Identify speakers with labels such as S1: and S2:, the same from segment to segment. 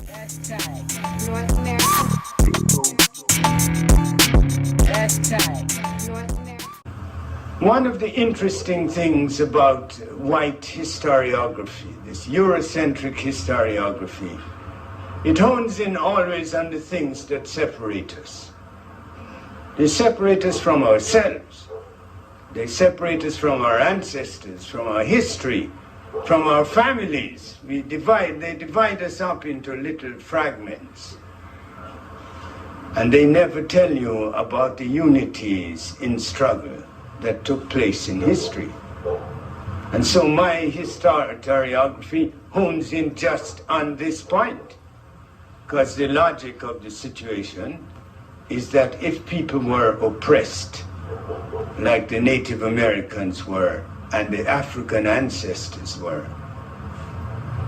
S1: North America. North America.
S2: One of the interesting things about white historiography, this Eurocentric historiography, it hones in always on the things that separate us. They separate us from ourselves. They separate us from our ancestors, from our history, from our families. They divide us up into little fragments. And they never tell you about the unities in struggle that took place in history. And so my historiography hones in just on this point, because the logic of the situation is that if people were oppressed, like the Native Americans were and the African ancestors were,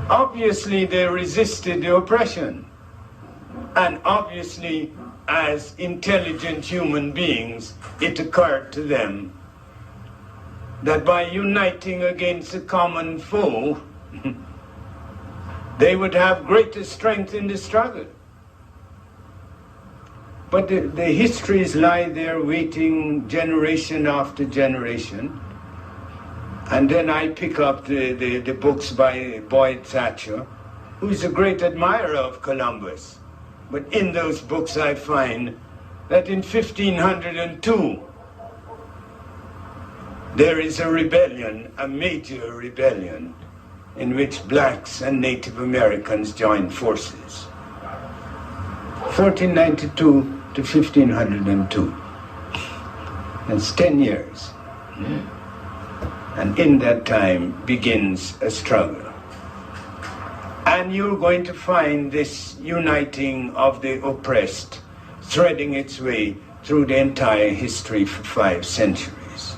S2: obviously they resisted the oppression. And obviously, as intelligent human beings, it occurred to them that by uniting against a common foe, they would have greater strength in the struggle. But the histories lie there waiting generation after generation. And then I pick up the books by Boyd Thatcher, who is a great admirer of Columbus. But in those books I find that in 1502, there is a rebellion, a major rebellion, in which blacks and Native Americans joined forces. 1492 to 1502. That's 10 years. And in that time begins a struggle. And you're going to find this uniting of the oppressed threading its way through the entire history for 5 centuries.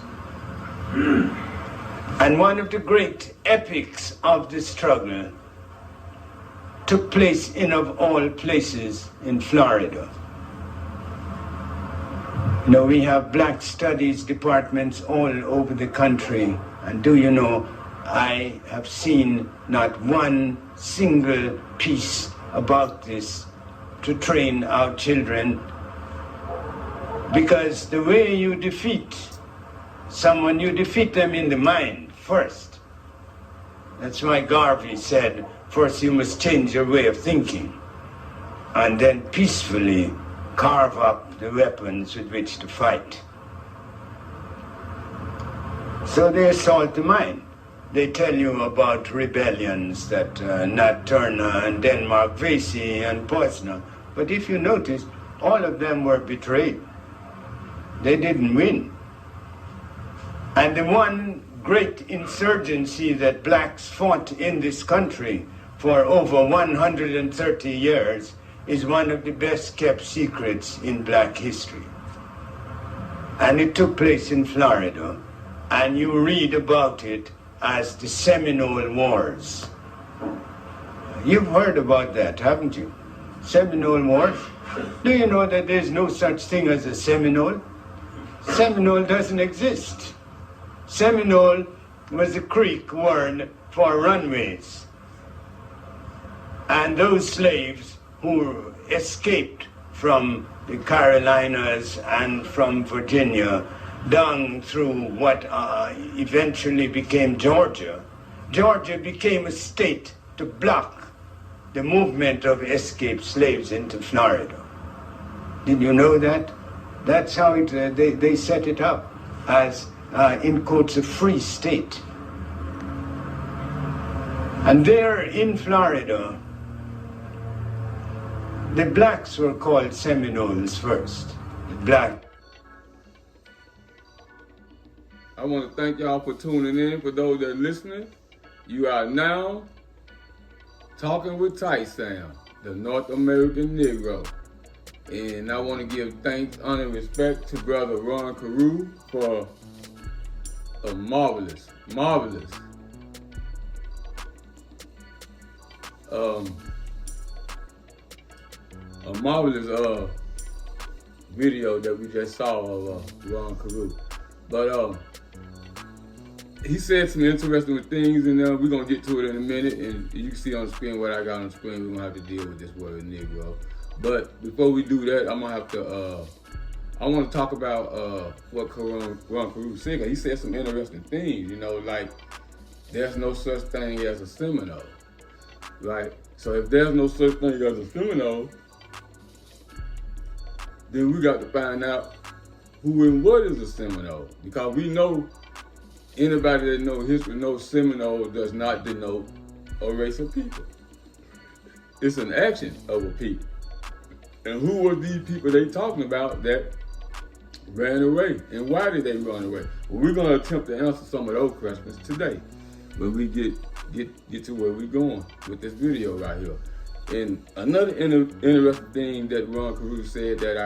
S2: And one of the great epics of the struggle took place in, of all places, in Florida. You know, we have black studies departments all over the country, and do you know, I have seen not one single piece about this to train our children, because the way you defeat someone, you defeat them in the mind first. That's why Garvey said, first you must change your way of thinking, and then peacefully carve up the weapons with which to fight. So they assault the mind. They tell you about rebellions that Nat Turner and Denmark Vesey and Posner. But if you notice, all of them were betrayed. They didn't win. And the one great insurgency that blacks fought in this country for over 130 years is one of the best kept secrets in black history. And it took place in Florida, and you read about it as the Seminole Wars. You've heard about that, haven't you? Seminole Wars? Do you know that there's no such thing as a Seminole? Seminole doesn't exist. Seminole was a Creek word for runways. And those slaves who escaped from the Carolinas and from Virginia down through what eventually became Georgia. Georgia became a state to block the movement of escaped slaves into Florida. Did you know that? That's how they set it up, as, in quotes, a free state. And there in Florida, the blacks were called Seminoles first. The black.
S3: I want to thank y'all for tuning in. For those that are listening, you are now talking with Tyson, the North American Negro. And I want to give thanks, honor, and respect to Brother Ron Carew for a marvelous video that we just saw of Ron Carew. But he said some interesting things, and we're going to get to it in a minute. And you can see on the screen what I got on the screen. We're going to have to deal with this word Negro. But before we do that, I'm going to have to, I want to talk about what Ron Carew said. He said some interesting things, you know, like there's no such thing as a Seminole, right? So if there's no such thing as a Seminole, then we got to find out who and what is a Seminole. Because we know, anybody that knows history knows Seminole does not denote a race of people. It's an action of a people. And who were these people they talking about that ran away? And why did they run away? Well, we're going to attempt to answer some of those questions today when we get to where we're going with this video right here. And another interesting thing that Ron Carew said that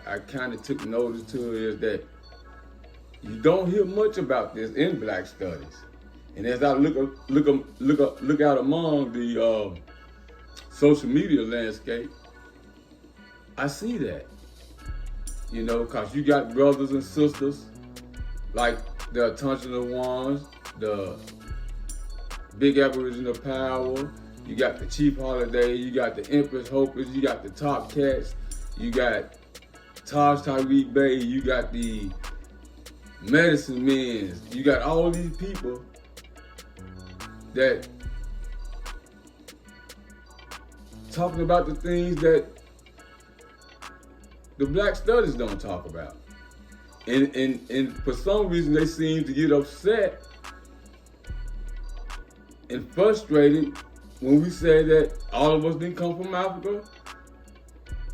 S3: I kind of took notice to is that you don't hear much about this in Black studies. And as I look out among the social media landscape, I see that, you know, because you got brothers and sisters like the Untold ones, the Big Aboriginal Power, you got the Chief Holiday, you got the Empress Hopers, you got the Top Cats, you got Taj Tyreek Bay, you got the Medicine Men, you got all these people that talking about the things that the Black studies don't talk about. And for some reason they seem to get upset and frustrated when we say that all of us didn't come from Africa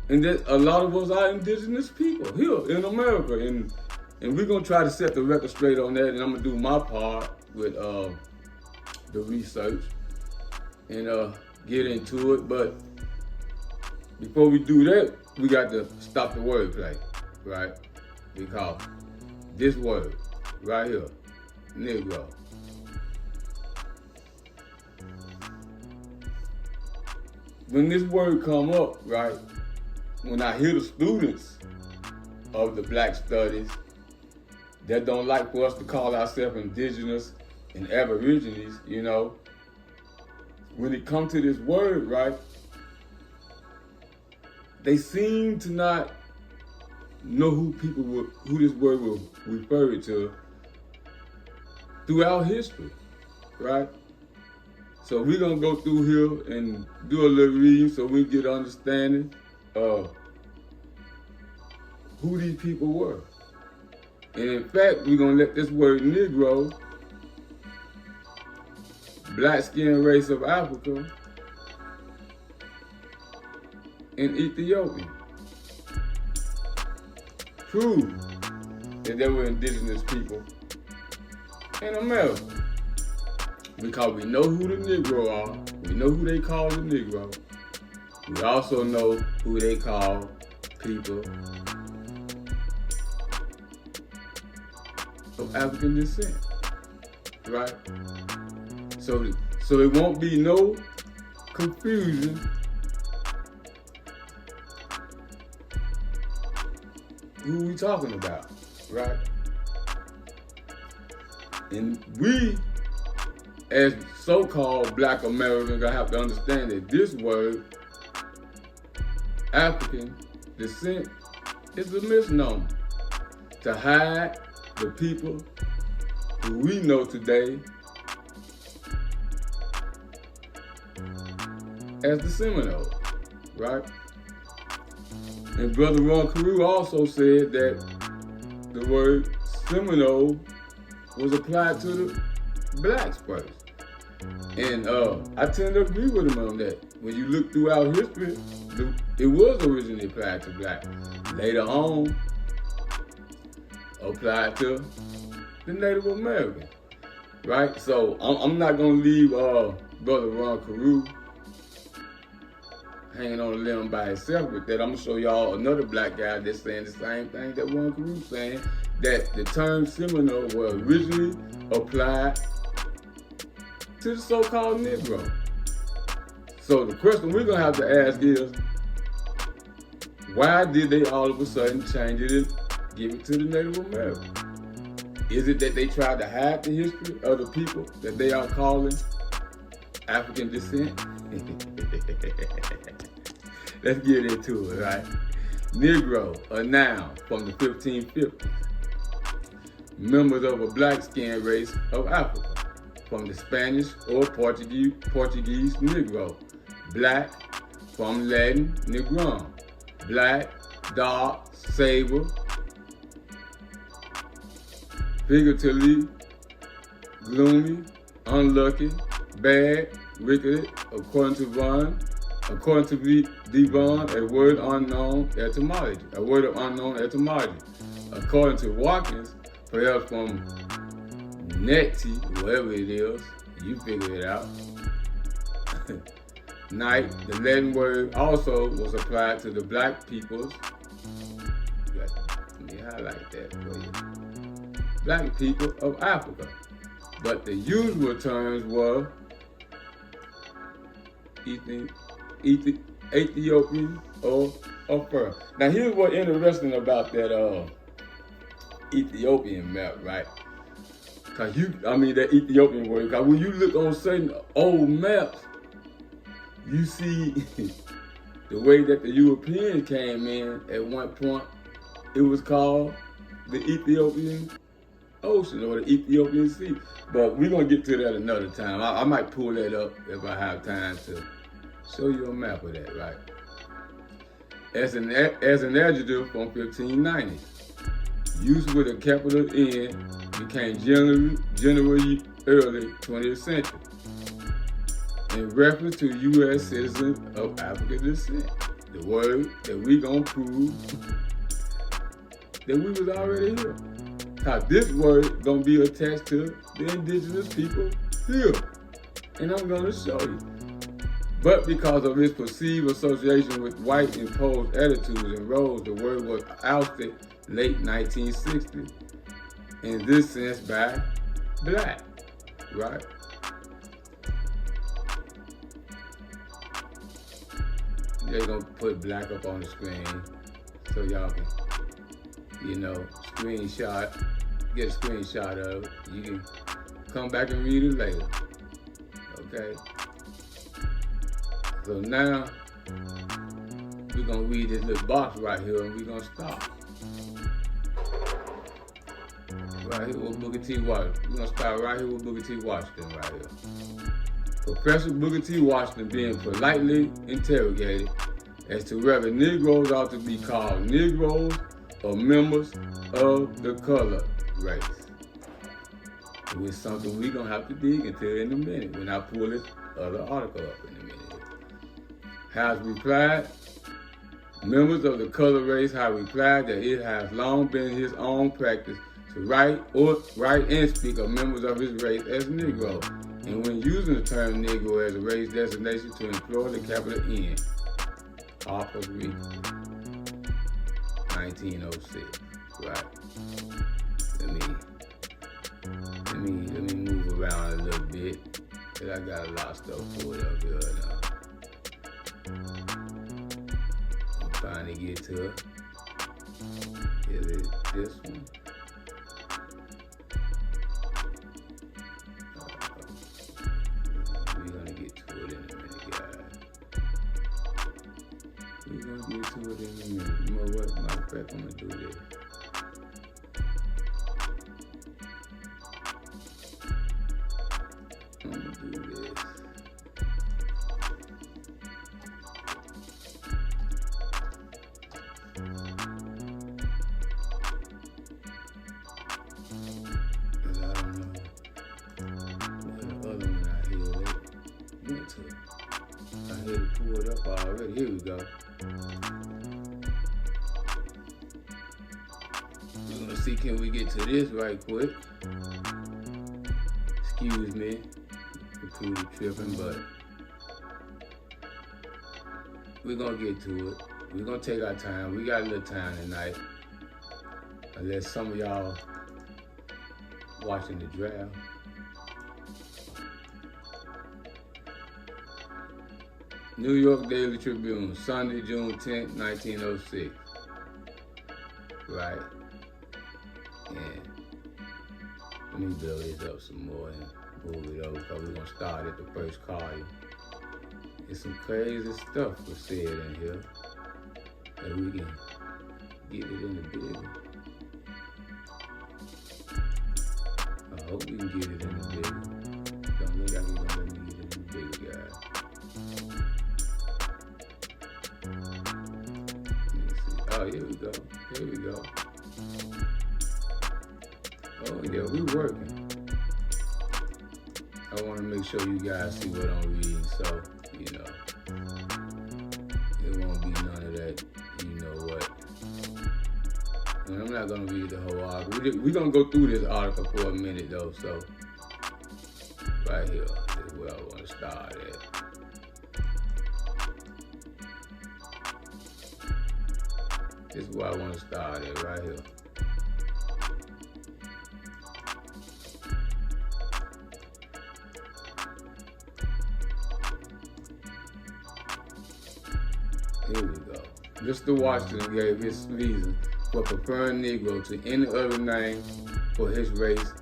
S3: and that a lot of us are indigenous people here in America. And we're gonna try to set the record straight on that, and I'm gonna do my part with the research and get into it. But before we do that, we got to stop the wordplay, right? Because this word right here, Negro, when this word come up, right, when I hear the students of the Black studies that don't like for us to call ourselves indigenous and aborigines, you know, when it comes to this word, right, they seem to not know who this word will refer to throughout history, right? So we're gonna go through here and do a little reading so we get understanding of who these people were. And in fact, we're gonna let this word Negro, black skinned race of Africa, and Ethiopian prove that they were indigenous people in America. Because we know who the Negro are, we know who they call the Negro, we also know who they call people of African descent, right? So it won't be no confusion who we talking about, right? And we, as so-called Black Americans, gonna have to understand that this word, African descent, is a misnomer to hide the people who we know today as the Seminoles, right? And Brother Ron Carew also said that the word Seminole was applied to the blacks first. And I tend to agree with him on that. When you look throughout history, it was originally applied to blacks. Later on, applied to the Native American, right? So I'm not gonna leave Brother Ron Carew hanging on a limb by himself with that. I'm gonna show y'all another black guy that's saying the same thing that Ron Carew saying, that the term Seminole was originally applied to the so-called Negro. So the question we're gonna have to ask is, why did they all of a sudden change it and give it to the Native American? Is it that they tried to hide the history of the people that they are calling African descent? Let's get into it, right? Negro, a noun from the 1550s. Members of a black-skinned race of Africa, from the Spanish or Portuguese Negro. Black, from Latin negrum. Black, dark, sable. Figuratively, gloomy, unlucky, bad, wicked, according to Devon, a word of unknown etymology. According to Watkins, perhaps from neti, whatever it is, you figure it out. Night, the Latin word also was applied to the black peoples. Let me highlight that for you. Black people of Africa. But the usual terms were Ethiopian or Fur. Now here's what's interesting about that Ethiopian map, right? That Ethiopian word, because when you look on certain old maps, you see the way that the Europeans came in at one point, it was called the Ethiopian Ocean or the Ethiopian Sea. But we're going to get to that another time. I might pull that up if I have time to show you a map of that, right? As an adjective from 1590, used with a capital N, became generally early 20th century in reference to U.S. citizens of African descent. The word that we gonna prove that we was already here. How this word gonna be attached to the indigenous people here. And I'm gonna show you. But because of its perceived association with white imposed attitudes and roles, the word was ousted late 1960s. In this sense by black, right? They're gonna put black up on the screen so y'all can, get a screenshot of it. You can come back and read it later, okay? So now, we're gonna read this little box right here and we're gonna stop. Right here with Booker T. Washington. We're gonna start right here with Booker T. Washington right here. Professor Booker T. Washington being politely interrogated as to whether Negroes ought to be called Negroes or members of the colored race. It was something we're gonna have to dig into in a minute when I pull this other article up in a minute. Has replied, members of the colored race have replied that it has long been his own practice to write and speak of members of his race as Negro, and when using the term Negro as a race designation to employ the capital N. Harper's Weekly, 1906. Right. Let me move around a little bit, cause I got a lot of stuff pulled up here now. I'm trying to get to it. Is it this one? We're gonna get to it in a minute, guys. We're gonna get to it in a minute. You know what? Matter of fact, I'm gonna do this. I'm gonna do this. Pull it up already. Here we go. We're gonna see, can we get to this right quick? Excuse me, computer tripping, but we're gonna get to it. We're gonna take our time. We got a little time tonight. Unless some of y'all watching the draft. New York Daily Tribune, Sunday, June 10th, 1906. Right? And Let me build this up some more and move it over because we're going to start at the first column. There's some crazy stuff was said in here that we can get it in the bigger. I hope we can get it in the bigger. Don't look like we're going to let me get it in the bigger, guys. Let me see. Oh, here we go. Here we go. Oh, yeah, we working. I want to make sure you guys see what I'm reading, so, you know, it won't be none of that, you know what. And I'm not going to read the whole article. We're going to go through this article for a minute, though, so right here is where I want to start at. This is where I want to start at, right here. Here we go. Mr. Washington gave his reason for preferring Negro to any other name for his race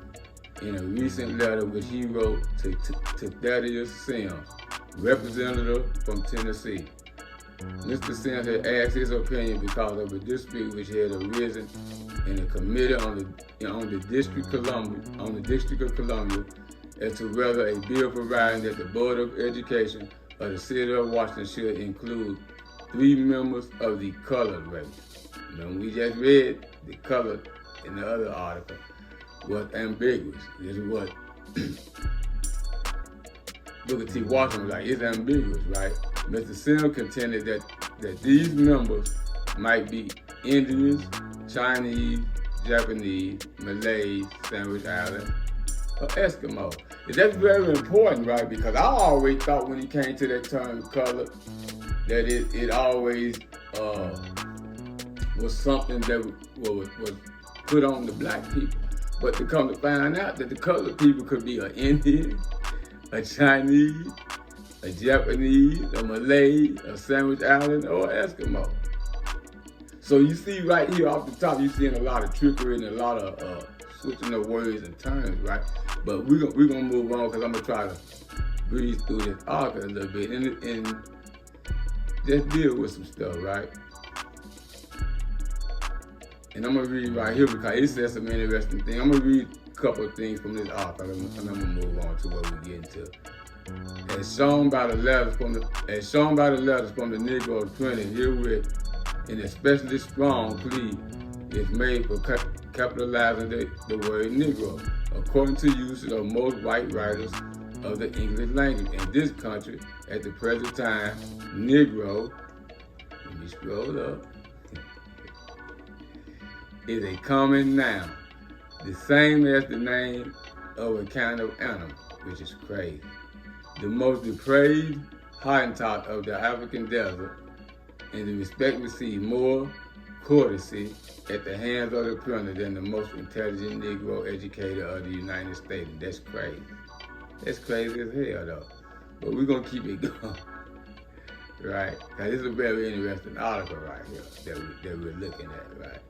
S3: in a recent letter which he wrote to Thaddeus Sims, representative from Tennessee. Mr. Sims had asked his opinion because of a dispute which had arisen in a committee on the District of Columbia as to whether a bill providing that the Board of Education of the City of Washington should include 3 members of the colored race. Remember, we just read the colored in the other article was ambiguous. This is what Booker T. Washington was like, it's ambiguous, right? Mr. Sims contended that these members might be Indians, Chinese, Japanese, Malays, Sandwich Islands, or Eskimo. And that's very important, right? Because I always thought when it came to that term colored, that it always was something that was put on the black people. But to come to find out that the colored people could be an Indian, a Chinese, a Japanese, a Malay, a Sandwich Island, or Eskimo. So you see right here off the top, you're seeing a lot of trickery and a lot of switching of words and terms, right? But we're gonna move on because I'm gonna try to breeze through this article a little bit and just deal with some stuff, right? And I'm gonna read right here because it says some interesting things. I'm gonna read a couple of things from this article and I'm gonna move on to what we get into. As shown by the letters from the Negroes printed herewith, an especially strong plea is made for capitalizing the word Negro, according to usage of most white writers of the English language in this country at the present time. Negro, let me scroll up, is a common noun, the same as the name of a kind of animal, which is crazy. The most depraved Hottentot of the African desert, and the respect received more courtesy at the hands of the printer than the most intelligent Negro educator of the United States. That's crazy. That's crazy as hell, though. But we're going to keep it going, right? Because this is a very interesting article right here that we're looking at, right?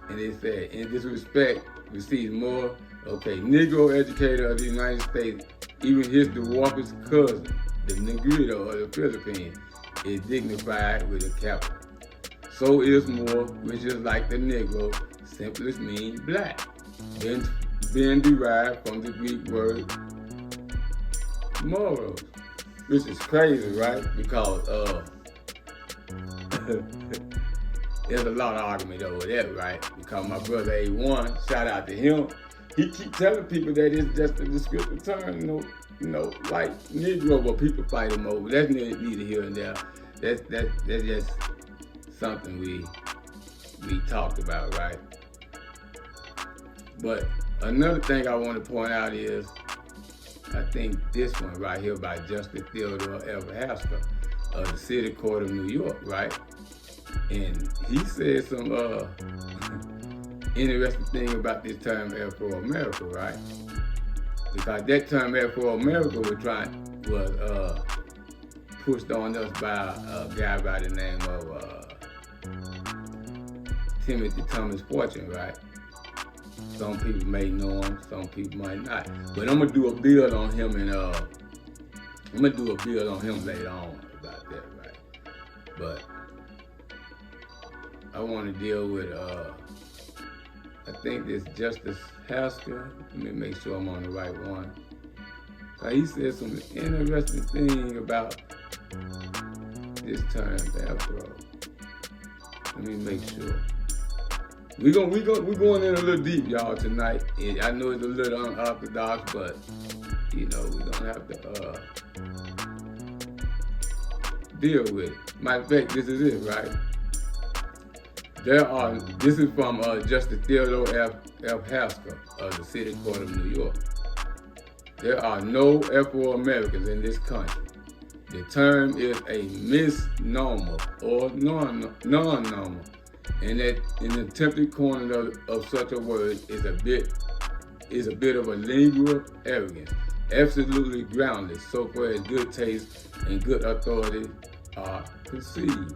S3: And it said, in this respect, receives more, Negro educator of the United States, even his dwarfest cousin, the Negrito of the Philippines, is dignified with a capital. So is more, which is like the Negro, simply means black, being derived from the Greek word moros, which is crazy, right? Because there's a lot of argument over that, right? Because my brother A1, shout out to him, he keep telling people that it's just a descriptive term, you know, like Negro, but people fight him over. That's neither here and there. That's just something we talked about, right? But another thing I want to point out is, I think this one right here by Justice Theodore F. Haskell of the City Court of New York, right? And he said some interesting thing about this term Afro-America, right? Because that term Afro-America was pushed on us by a guy by the name of Timothy Thomas Fortune, right? Some people may know him, some people might not. But I'm gonna do a build on him later on about that, right? But I want to deal with I think this Justice Haskell. Let me make sure I'm on the right one. He said some interesting thing about this term Afro. Let me make sure. We're going in a little deep, y'all, tonight. And I know it's a little unorthodox, but we're gonna have to deal with it. Matter of fact, this is it, right? This is from Justice Theodore F. Haskell of the City Court of New York. There are no Afro-Americans in this country. The term is a misnomer or non-nomer, and that an attempted coining of such a word is a bit of a lingual arrogance, absolutely groundless, so far as good taste and good authority are conceived.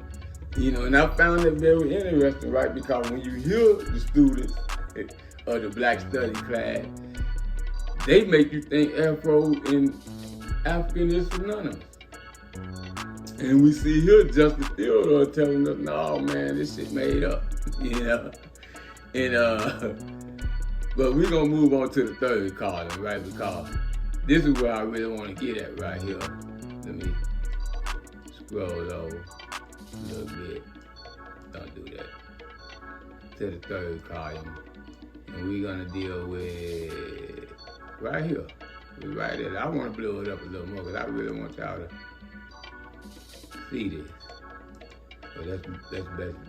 S3: And I found it very interesting, right? Because when you hear the students of the Black Study class, they make you think Afro and African is synonymous. And we see here Justice Theodore telling us, no, man, this shit made up, And, but we're going to move on to the third column, right? Because this is where I really want to get at right here. Let me scroll over a little bit. Don't do that. To the third column. And we're going to deal with right here. Right there. I want to blow it up a little more because I really want y'all to see this. But that's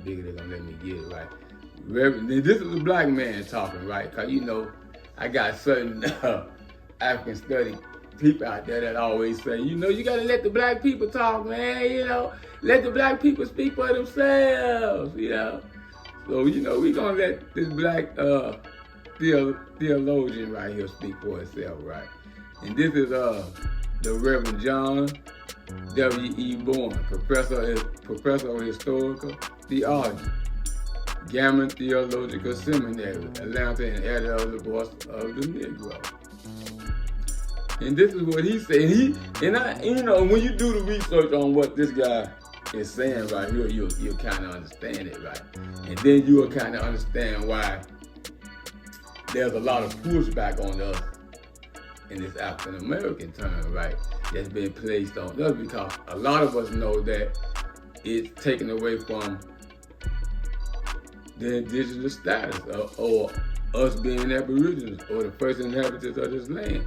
S3: bigger than gonna let me get it right. This is a black man talking, right? Cause I got certain African study people out there that always say, you gotta let the black people talk, man. Let the black people speak for themselves. So we gonna let this black theologian right here speak for himself, right? And this is the Reverend John W.E. Bourne, professor of historical theology, Gammon Theological Seminary, Atlanta, and editor of the Voice of the Negro. And this is what he said. When you do the research on what this guy is saying right here, you'll kind of understand it, right? And then you'll kind of understand why there's a lot of pushback on us in this African American term, right? That's been placed on us because a lot of us know that it's taken away from the indigenous status or us being Aboriginals or the first inhabitants of this land.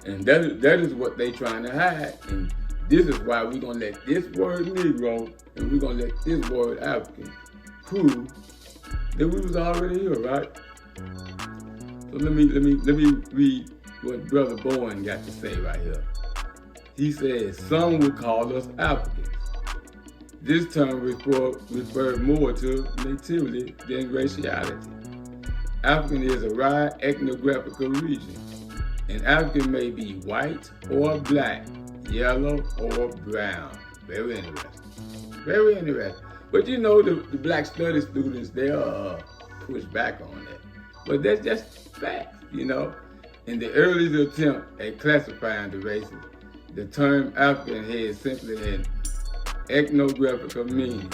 S3: And that is what they trying to hide. And this is why we're going to let this word Negro and we're going to let this word African prove that we was already here, right? So let me read what Brother Bowen got to say right here. He says, some would call us Africans. This term referred more to nativity than raciality. African is a wide ethnographical region. An African may be white or black, yellow or brown. Very interesting. Very interesting. But the Black Study students, they'll push back on that. But that's just facts, In the earliest attempt at classifying the races, the term African had simply an ethnographical meaning.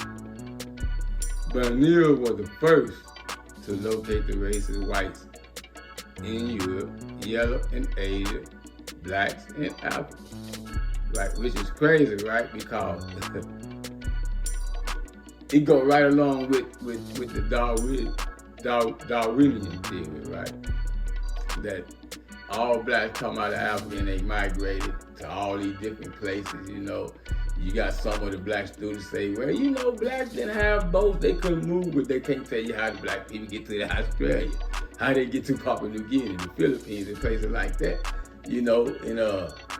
S3: Bernier was the first to locate the races whites in Europe, yellow in Asia, blacks in Africa. Right, which is crazy, right? Because it goes right along with the Darwinian theory, right? That all blacks come out of Africa and they migrated to all these different places, You got some of the black students say, well, blacks didn't have boats, they couldn't move, but they can't tell you how the black people get to Australia, how they get to Papua New Guinea, the Philippines, and places like that.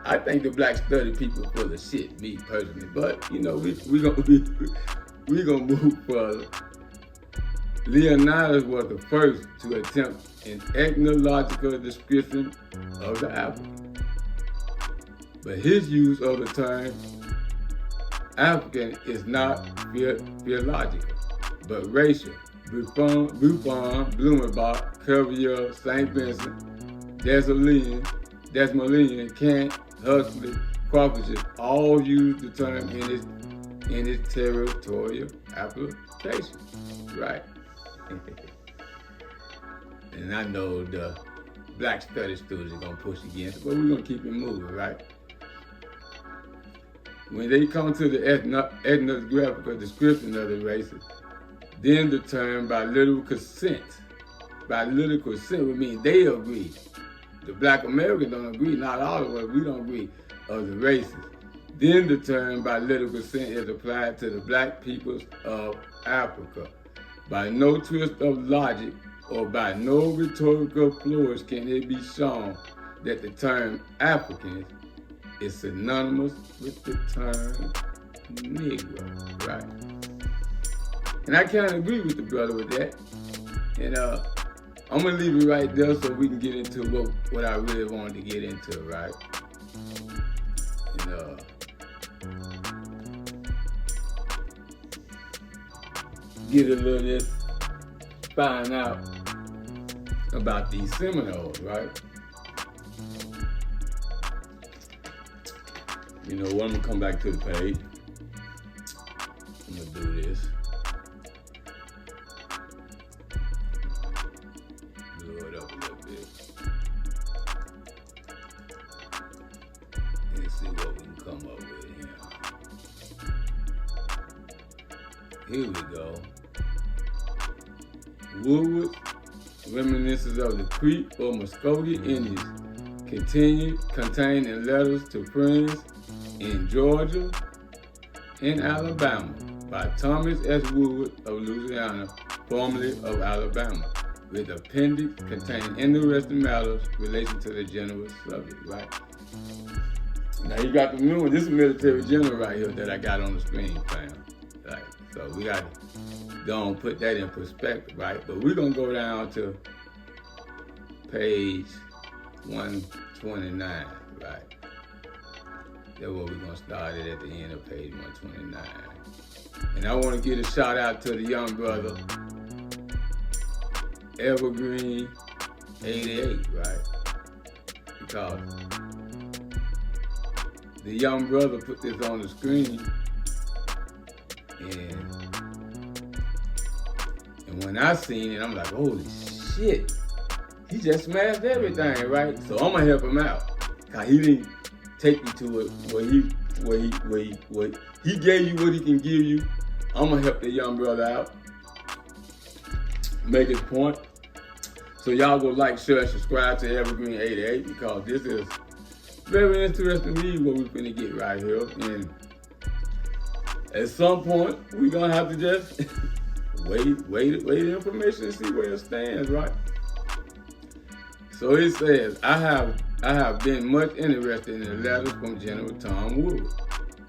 S3: I think the Black Study people full of shit, me personally, but we gonna move further. Leonidas was the first to attempt an ethnological description of the African. But his use of the term African is not theological, but racial, Buffon, Blumenbach, Curvier, St. Vincent, Desmolian, Kant, Huxley, Crawford all use the term in its territorial application, right? And I know the black study students are gonna push against it, but we're gonna keep it moving, right? When they come to the ethnographical description of the races, then the term by literal consent would mean they agree. The black Americans don't agree, not all of us, we don't agree, of the races. Then the term by literal consent is applied to the black peoples of Africa. By no twist of logic or by no rhetorical flourish can it be shown that the term Africans is synonymous with the term Negro, right? And I kind of agree with the brother with that. And I'm gonna leave it right there so we can get into what I really wanted to get into, right? And get a little bit, find out about these Seminoles, right? You know what, I'm gonna come back to the page. I'm gonna do this. Blow it up a little bit. And see what we can come up with here. Here we go. Woodward, reminiscences of the Creek or Muskogee Indians, contained in letters to friends in Georgia and Alabama by Thomas S. Woodward of Louisiana, formerly of Alabama, with appendix containing interesting matters relating to the general subject, right? Now you got to remember, this is military general right here that I got on the screen, fam. Right? So we got to go and put that in perspective, right? But we're going to go down to page 129, right? That's where we're going to start it at the end of page 129. And I want to give a shout out to the young brother, Evergreen 88, right? Because the young brother put this on the screen, and when I seen it, I'm like, holy shit, he just smashed everything, right? So I'm gonna help him out, cause he didn't take you to it where he gave you what he can give you. I'm gonna help the young brother out, make his point. So y'all go like, share, and subscribe to Evergreen 88 because this is very interesting read what we're finna get right here. And at some point, we're gonna have to just wait the information and see where it stands, right? So it says, I have been much interested in the letters from General Tom Wood,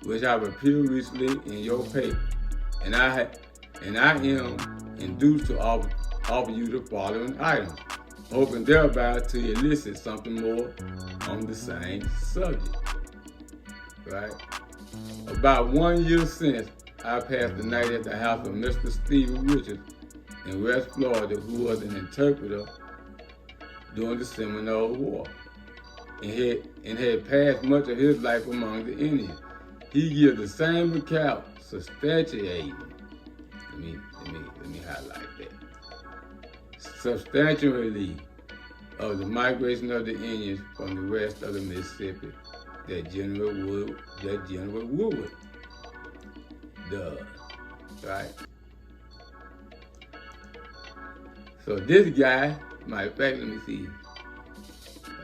S3: which I appeared recently in your paper, and I am induced to offer you the following items, hoping thereby to elicit something more on the same subject, right? About 1 year since, I passed the night at the house of Mr. Stephen Richards in West Florida, who was an interpreter during the Seminole War, and had passed much of his life among the Indians. He gives the same account, substantiating. Let me highlight that. Substantially of the migration of the Indians from the rest of the Mississippi that General Woodward does, right? So this guy, matter of fact, let me see.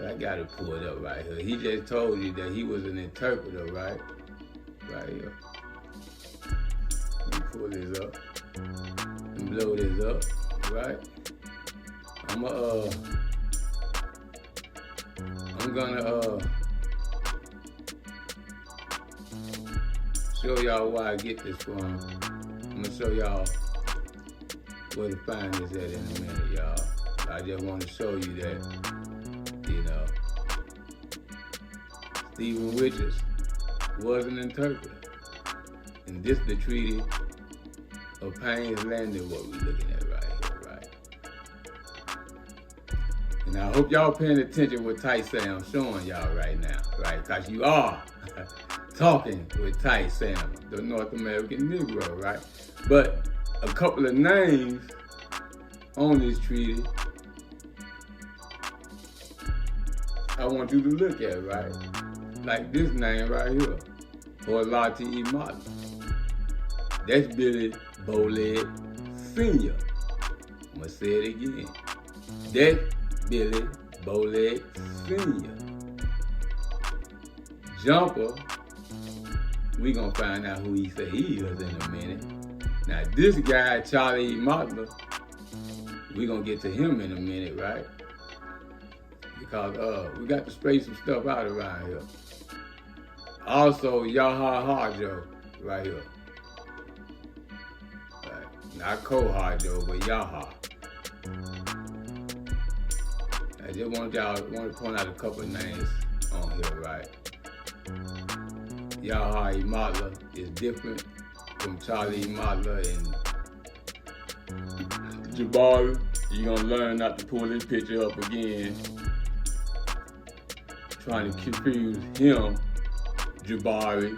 S3: I gotta pull it up right here. He just told you that he was an interpreter, right? Right here. Let me pull this up and blow this up, right? I'm gonna show y'all where I get this from. I'm gonna show y'all where to find this at in a minute, y'all. I just want to show you that, you know, Stephen Richards was an interpreter. And this the Treaty of Payne's Landing, what we're looking at right here. And I hope y'all paying attention what Tight Sam showing y'all right now, right? Because you are talking with Tight Sam, the North American Negro, right? But a couple of names on this treaty I want you to look at, right? Like this name right here, Orlati Imata. That's Billy Bowleg Sr. I'm gonna say it again. That's Billy Bowleg Sr. Jumper, we gonna find out who he say he is in a minute. Now this guy, Charlie Imata, we gonna get to him in a minute, right? Because we got to spray some stuff out around here. Also, Yaha Harjo right here. Right. Not Koharjo, but Yaha. I just want to point out a couple of names on here, right? Yaha Imata is different from Charlie Imata and Jabari. You're gonna learn not to pull this picture up again. Trying to confuse him, Jabari,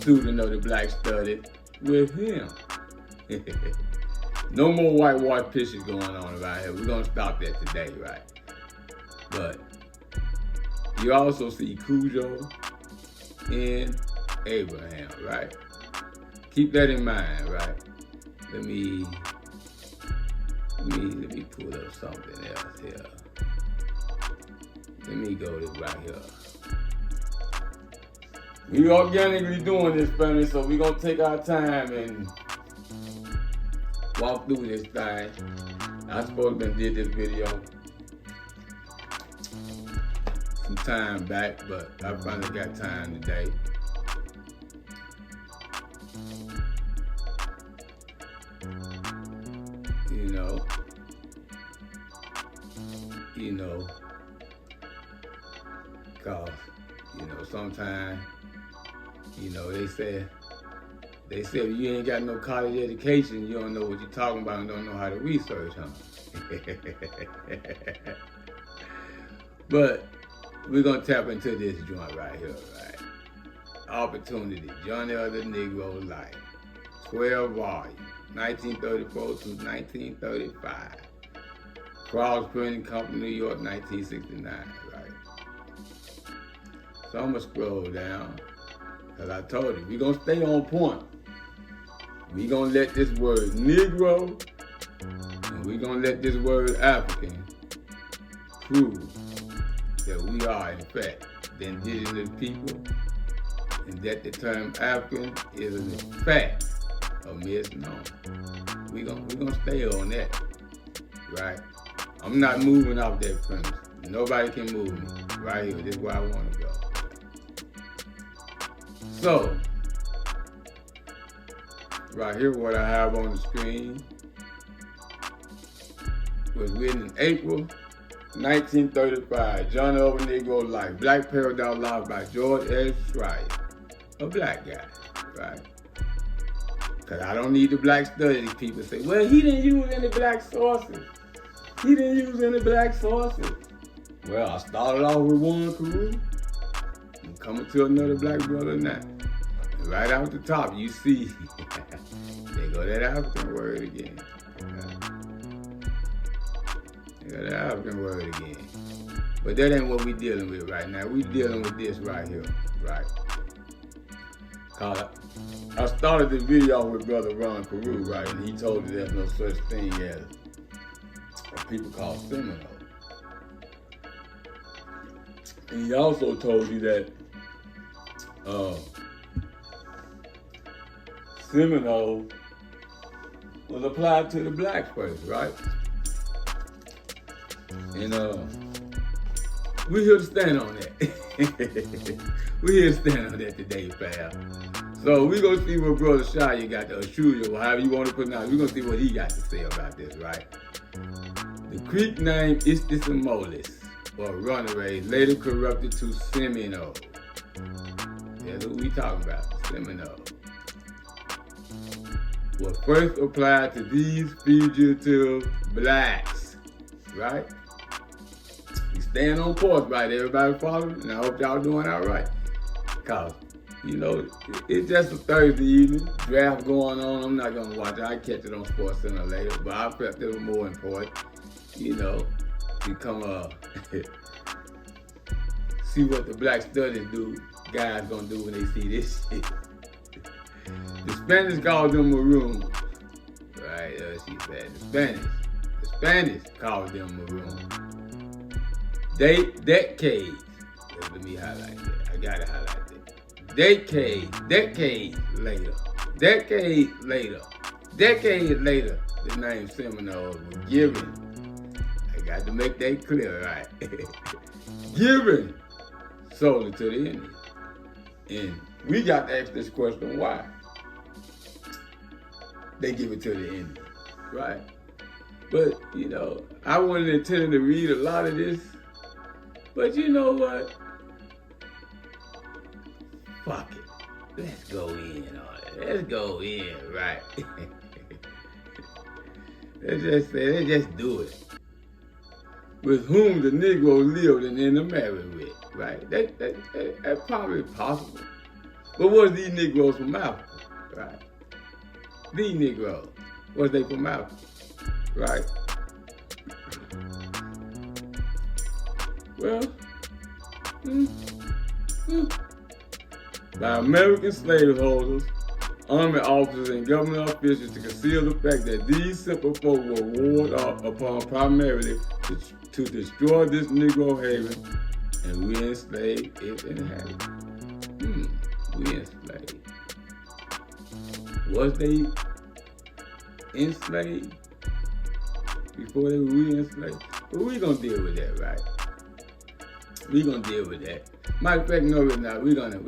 S3: student of the Black Study, with him. No more whitewash pictures going on around here. We're gonna stop that today, right? But you also see Cujo and Abraham, right? Keep that in mind, right? Let me pull up something else here. Let me go this right here. We organically doing this, family, so we gonna take our time and walk through this thing. I supposed to did this video some time back, but I finally got time today. You know, cause, sometimes, they say if you ain't got no college education, you don't know what you're talking about and don't know how to research, huh? But we're gonna tap into this joint right here, right? Opportunity, Journey of the Negro Life, 12 volumes, 1934 to 1935. Crowds Printing Company, New York, 1969, right? So I'm gonna scroll down, because I told you, we're gonna stay on point. We're gonna let this word Negro, and we're gonna let this word African prove that we are, in fact, the indigenous people, and that the term African is, in fact, a misnomer. We're gonna stay on that, right? I'm not moving off that premise. Nobody can move me. Right here, this is where I want to go. So, right here, what I have on the screen was written in April 1935, Journey of a Negro Life, Black Paradox Life by George S. Schreier, a black guy, right? Because I don't need the Black Studies people say, well, he didn't use any black sources. He didn't use any black sources. Well, I started off with one Carew. I'm coming to another black brother now. And right out the top, you see, there go that African word again. There go that African word again. But that ain't what we dealing with right now. We dealing with this right here, right? I started the video with Brother Ron Carew, right? And he told you there's no such thing as what people call Seminole. And he also told you that Seminole was applied to the blacks first, right? And we're here to stand on that. We're here to stand on that today, fam. So we're gonna see what Brother Shia got to Ashuya, or however you want to pronounce it. We're gonna see what he got to say about this, right? The Creek name Istisimolis, or Runaway, later corrupted to Seminole. That's what we talking about, Seminole. Was first applied to these fugitive blacks, right? staying on course, right? Everybody following, and I hope y'all doing all right. Cause, you know, it's just a Thursday evening, draft going on. I'm not gonna watch it. I catch it on Sports Center later, but I felt it was more important, you know, to come see what the Black Studies guys gonna do when they see this shit. The Spanish called them maroons, right? She said the Spanish called them maroons. Decades. Let me highlight that. I gotta highlight that. Decades later, the name Seminole was given. I got to make that clear, right? Given solely to the Indians. And we got to ask this question, why? They give it to the Indians, right? But, you know, I wasn't intending to read a lot of this, but you know what? Fuck it. Let's go in on it. Let's go in, right? Let's just do it. With whom the Negro lived and intermarried with, right? That's probably possible. But was these Negroes from Africa, right? These Negroes, was they from Africa, right? Well, by American slaveholders, army officers, and government officials to conceal the fact that these simple folk were warred upon primarily to destroy this Negro haven and re-enslave its inhabitants. Re-enslaved. Was they enslaved before they were re-enslaved? But we're gonna deal with that, right? We're gonna deal with that. Matter of fact, no, we're not. We're gonna,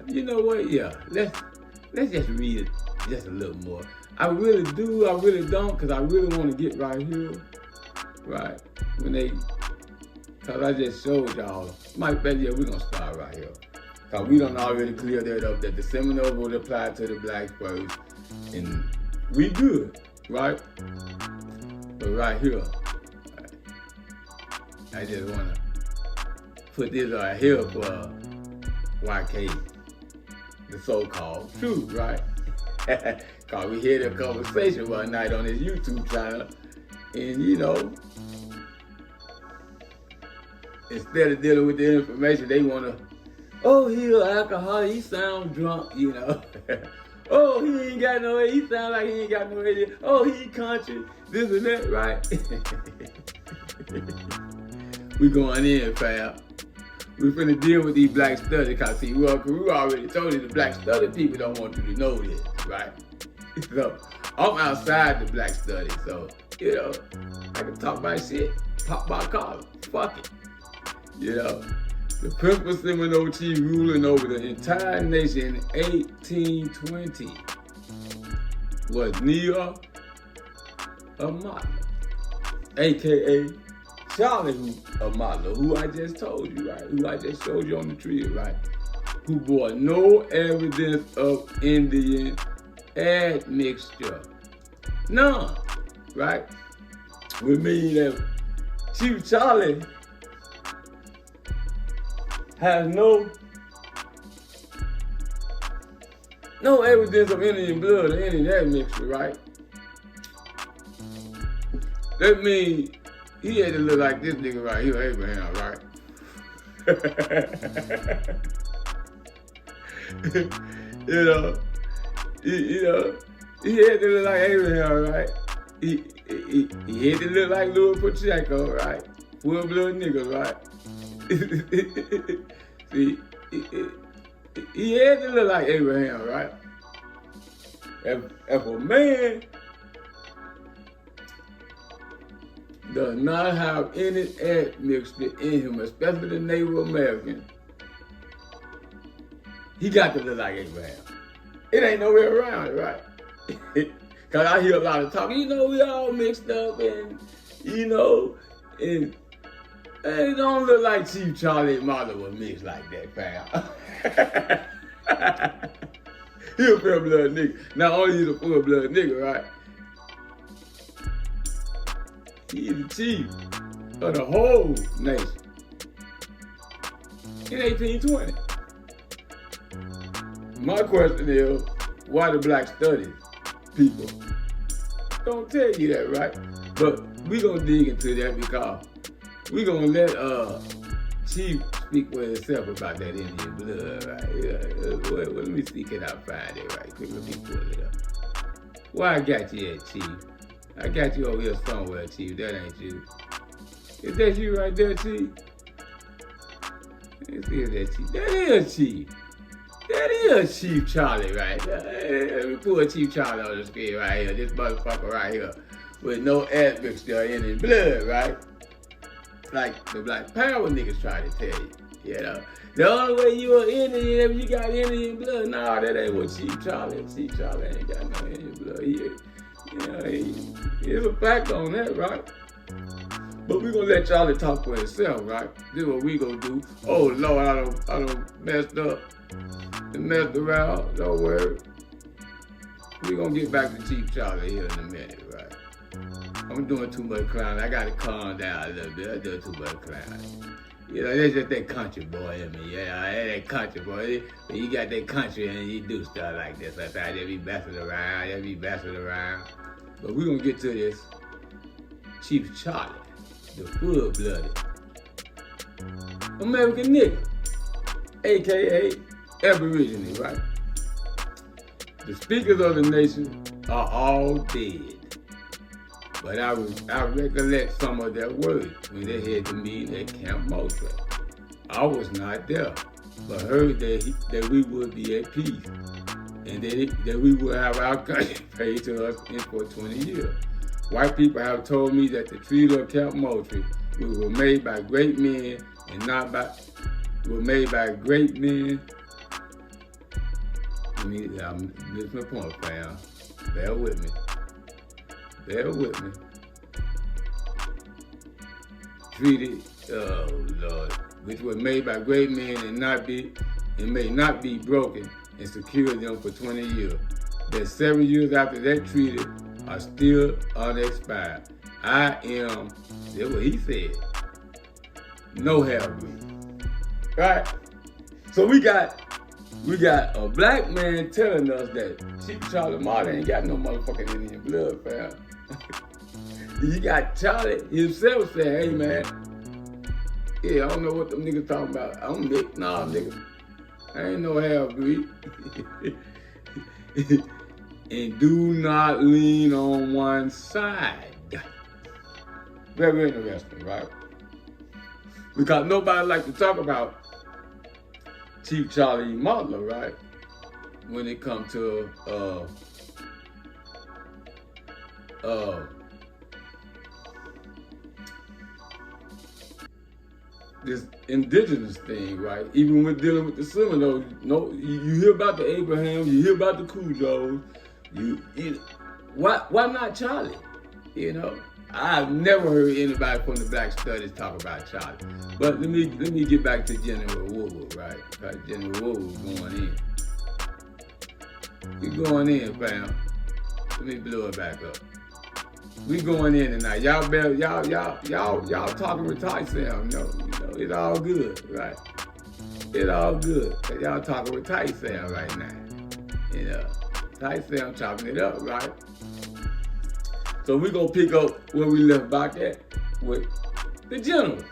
S3: you know what? Yeah, let's just read it just a little more. I really don't, because I really want to get right here, right? Because I just showed y'all. Matter of fact, yeah, we're gonna start right here. Because we done already cleared that up, that the Seminole would apply to the blacks first, and we good, right? But right here, I just want to put this right here for YK, the so-called truth, right? Because we had a conversation one night on his YouTube channel, and you know, instead of dealing with the information, they want to, oh, he an alcoholic, he sound drunk, you know. Oh, he ain't got no idea, he sound like he ain't got no idea. Oh, he country, this and that, right? We going in, fam. We finna deal with these Black Studies, because see, we already told you the Black Study people don't want you to know this, right? So, I'm outside the Black Study, so, you know, I can talk my shit, pop my collar, fuck it. You know, the principal Seminole chief ruling over the entire nation in 1820 was Neo Amata, a.k.a. Charlie Amata, who I just told you, right? Who I just showed you on the tree, right? Who bore no evidence of Indian admixture. None, right? We mean that Chief Charlie has no evidence of Indian blood or Indian admixture, right? That means he had to look like this nigga right here, Abraham, right? you know, he had to look like Abraham, right? He had to look like Louis Pacheco, right? Full blood nigga, right? See, he had to look like Abraham, right? If a man does not have any admixture in him, especially the Native American, he got to look like Abraham. It ain't no way around it, right? Because I hear a lot of talk, you know, we all mixed up and, you know, and it don't look like Chief Charlie's mother was mixed like that, fam. He a full-blood nigga. Not only he's a full-blood nigga, right? He's the chief of the whole nation in 1820. My question is, why the black studies people don't tell you that, right? But we gonna dig into that because we gonna let Chief speak for himself about that Indian blood, right? Well, let me see, can I find it right quick? Let me pull it up. Why I got you at, Chief? I got you over here somewhere, Chief. That ain't you. Is that you right there, Chief? Let's see if that's Chief. That is Chief. That is Chief Charlie right there. Let me pull Chief Charlie on the screen right here. This motherfucker right here with no admixture in his blood, right? Like the Black Power niggas try to tell you, you know. The only way you are Indian if you got Indian blood. Nah, that ain't what Chief Charlie. Chief Charlie ain't got no Indian blood. Here's a fact on that, right? But we gonna let Charlie talk for himself, right? This is what we gonna do. Oh Lord, I don't messed up and messed around. Don't worry. We gonna get back to Chief Charlie here in a minute, right? I'm doing too much clowning. I gotta calm down a little bit. I'm doing too much clowning. You know, that's just that country boy in me. Yeah, that country boy. When you got that country and you do stuff like this, sometimes they be messing around. But we gonna get to this Chief Charlie, the full-blooded American nigga, AKA Aborigine, right? The speakers of the nation are all dead. But I recollect some of their words when they had the meeting at Camp Moultrie. I was not there, but heard that we would be at peace and that we would have our country paid to us for 20 years. White people have told me that the treaty of Camp Moultrie were made by great men and not by, were made by great men. I'm missing the point, fam. Bear with me. Treaty, oh Lord, which were made by great men and may not be broken and secure them for 20 years. That 7 years after that treaty are still unexpired. I am, that's what he said, no half-breed. Right? So we got a black man telling us that Chief Charlie Martin ain't got no motherfucking Indian blood, fam. You got Charlie himself saying, hey man, yeah, I don't know what them niggas talking about. Nah, nigga, I ain't no half-breed. And do not lean on one side. Very interesting, right? Because nobody like to talk about Chief Charlie Martin, right? When it comes to this indigenous thing, right? Even when dealing with the Seminoles, you hear about the Abrahams, you hear about the Cujos, why not Charlie? You know, I've never heard anybody from the Black Studies talk about Charlie. But let me get back to General Woodward, right? Because General Woodward was going in. We going in, fam. Let me blow it back up. We going in tonight. Y'all talking with Tyson. You know, it's all good, right? It's all good. Cause y'all talking with Tyson right now. You know, Tyson chopping it up, right? So we gonna pick up where we left back at with the general.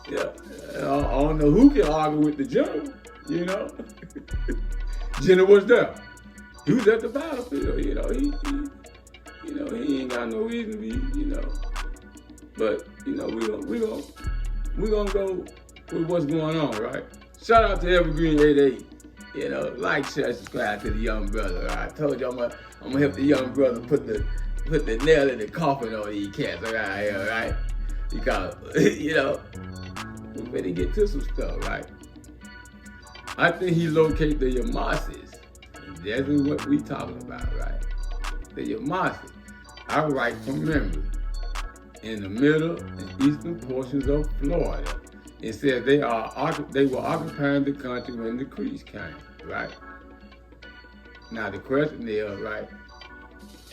S3: Yeah, I don't know who can argue with the general, you know. General was there. He was at the battlefield, you know. He ain't got no reason to be, you know. But you know, we gonna go with what's going on, right? Shout out to Evergreen 88. You know, like, share, subscribe to the young brother. Right? I told you I'm gonna help the young brother put the nail in the coffin on these cats around here, right? Because, you know, we better get to some stuff, right? I think he located the Yamassees. That's what we talking about, right? The Yamassee. I write from memory. In the middle and eastern portions of Florida. It says they were occupying the country when the Creeks came, right? Now the question is, right?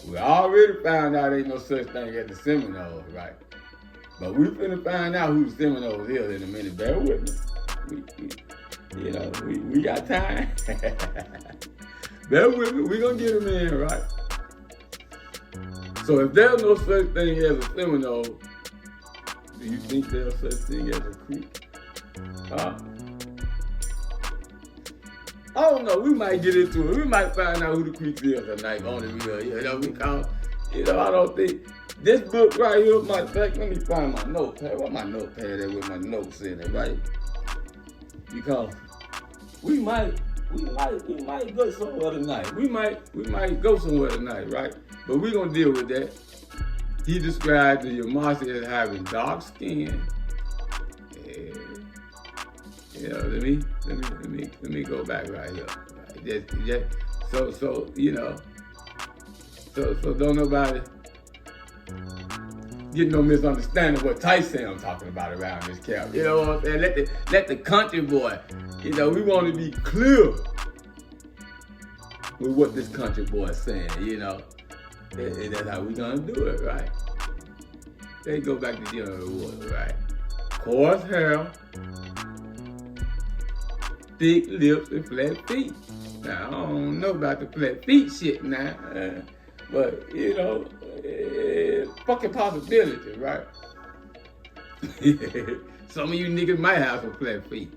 S3: We already found out ain't no such thing as the Seminoles, right? But we finna find out who the Seminoles is in a minute. Bear with me. We got time. Bear with me. We gonna get them in, right? So if there's no such thing as a Seminole, do you think there's such thing as a Creek? I don't know. We might get into it. We might find out who the Creeks is tonight on the real. Because, I don't think this book right here, matter of fact, let me find my notepad. Where my notepad at with my notes in it, right? Because we might go somewhere tonight. We might go somewhere tonight, right? But we're gonna deal with that. He described the Yamassee as having dark skin. Let me go back right here. So don't nobody get no misunderstanding what Tyson I'm talking about around this camp. You know what I'm saying? Let the country boy, we want to be clear with what this country boy is saying, And that's how we gonna do it, right? They go back to General Water, right? Coarse hair, thick lips, and flat feet. Now, I don't know about the flat feet shit now, but, fucking possibility, right? Some of you niggas might have some flat feet.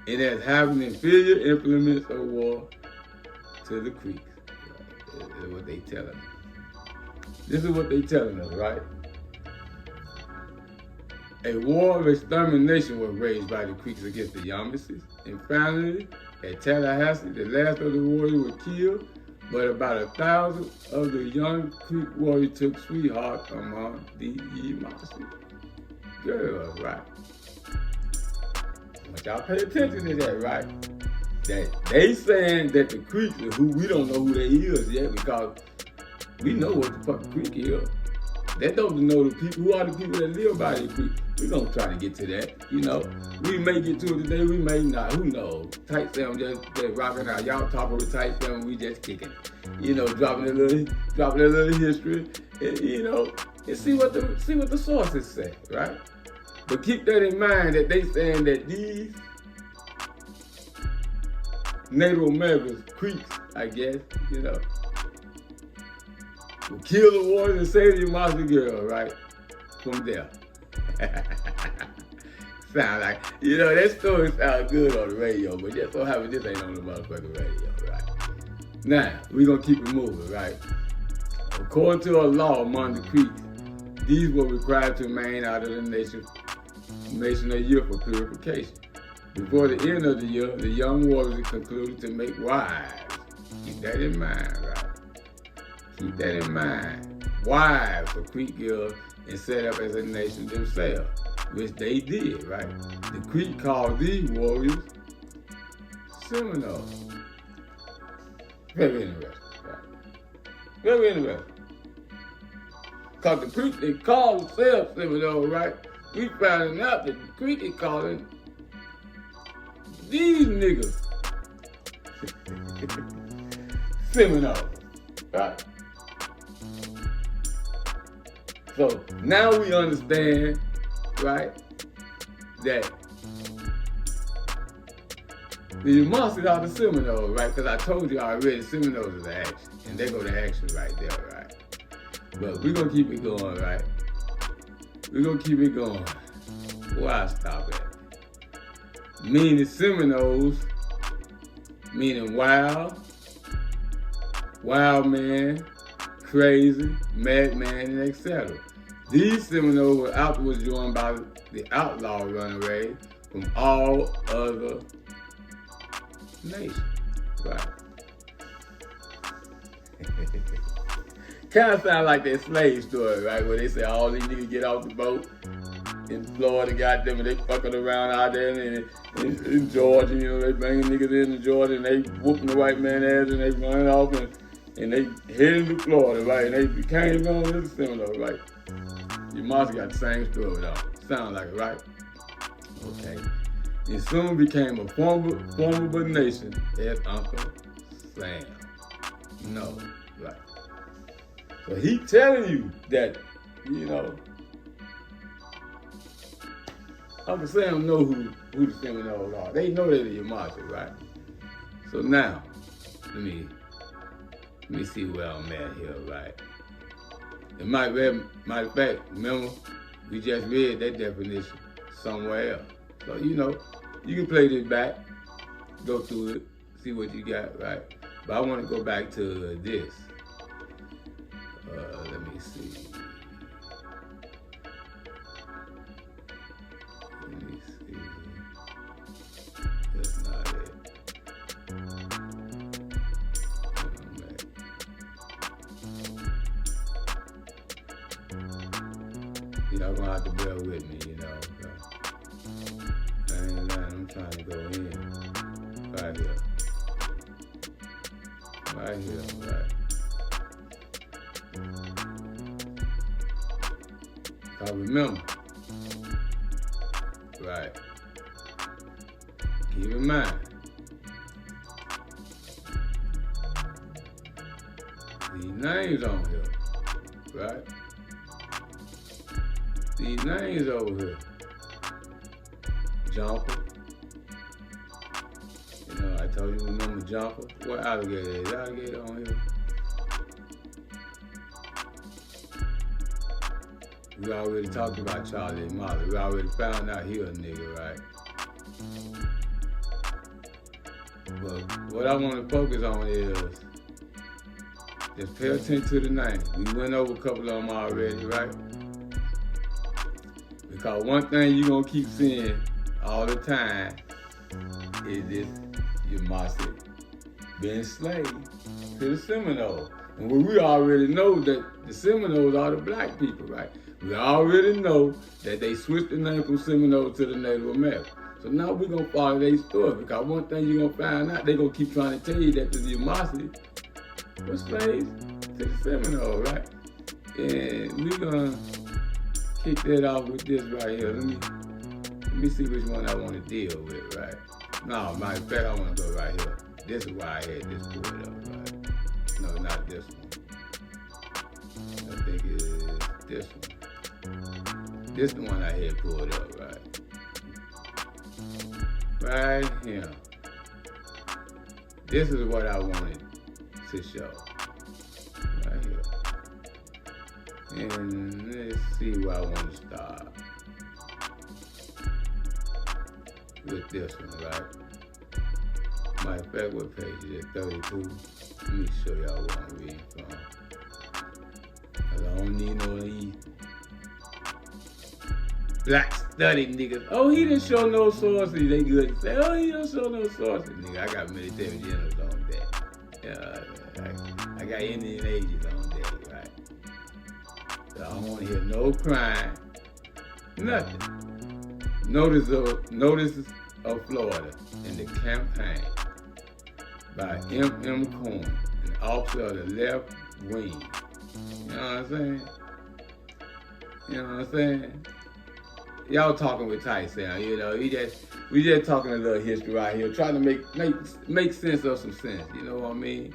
S3: And that's having inferior implements of war to the Creeks. Right? This is what they telling us. This is what they telling us, right? A war of extermination was waged by the Creeks against the Yamassees. And finally, at Tallahassee, the last of the warriors were killed, but about 1,000 of the young Creek warriors took sweetheart among the Yamassee girls, right? I want y'all pay attention to that, right? That they saying that the Creeks, who we don't know who they is yet, because we know what the fuck the Creek is. They don't know the people. Who are the people that live by the Creek? We gonna try to get to that, We may get to it today, we may not. Who knows? Tight Sam just rocking out. Y'all talking with Tight Sam, we just kicking. Dropping a little history, and see what the sources say, right? But keep that in mind that they saying that these Native Americans, Creeks, I guess, will kill the warriors and save the Yamassee girl, right? From there. Sound like, that story sounds good on the radio, but just so happen this ain't on the motherfucking radio, right? Now, we gonna keep it moving, right? According to a law among the Creeks, these were required to remain out of the nation a year for purification. Before the end of the year, the young warriors concluded to make wives. Keep that in mind, right? Keep that in mind. Wives for Creek girls and set up as a nation themselves, which they did, right? The Creek called these warriors Seminoles. Very interesting, right? Very interesting. Because the Creek, they called themselves Seminoles, right? We found out that the Creek is calling these niggas Seminoles, right? So now we understand, right, that the Yamassee are the Seminoles, right? Because I told you already, Seminoles is the action, and they go to action right there, right? But we're gonna keep it going, right? We're gonna keep it going. Why stop it? Meaning Seminoles, meaning wild man, crazy, madman, and etc. These Seminoles were afterwards joined by the outlaw runaways from all other nations, right? Kind of sound like that slave story, right? Where they say all these niggas get off the boat in Florida, goddamn it, they fucking around out there in Georgia, they bringing niggas into Georgia and they whooping the white man ass and they running off and they heading to Florida, right? And they came on to the Seminole, right? Yamassee got the same story though. Sound like it, right? Okay. It soon became a formidable nation as Uncle Sam. No, right. So he telling you that, Uncle Sam know who the Seminoles are. They know they're the Yamassee, right? So now, let me see where I'm at here, right? And matter of fact, remember, we just read that definition somewhere else. So, you know, you can play this back, go through it, see what you got, right? But I want to go back to this. Let me see. That's not it. Y'all gonna have to bear with me, you know. I ain't lying, I'm trying to go in. Right here. Right here, right. I remember. Right. Keep in mind. These names on here. Right? These names over here. Jumper. You know, I told you remember Jumper. What alligator is? Alligator on here? We already talked about Charlie and Molly. We already found out he a nigga, right? But what I want to focus on is just pay attention to the name. We went over a couple of them already, right? Because one thing you're going to keep seeing all the time is this Yamassee being enslaved to the Seminoles. And we already know that the Seminoles are the black people, right? We already know that they switched the name from Seminole to the Native American. So now we're going to follow their story, because one thing you're going to find out, they're going to keep trying to tell you that the Yamassee was slaves to the Seminole, right? And we're going to kick that off with this right here. Let me see which one I want to deal with, right? No, matter of fact, I want to go right here. This is why I had this pulled up, right? No, not this one. I think it is this one. This is the one I had pulled up, right? Right here. This is what I wanted to show. Right here. And let's see where I want to start. With this one, right? Matter of fact, what page is it? 32. Let me show y'all what I'm reading from. Cause I don't need no of these black study niggas. Oh, he didn't show no sources. They good to say, oh, he don't show no sources. Nigga, I got military generals on that. I got Indian agents on that, right? So I don't want to hear no crime. Nothing. Notices of Florida in the campaign by M.M. Cohen, an officer of the left wing. You know what I'm saying? You know what I'm saying? Y'all talking with Tyson, you know. We just talking a little history right here, trying to make sense of some sense. You know what I mean?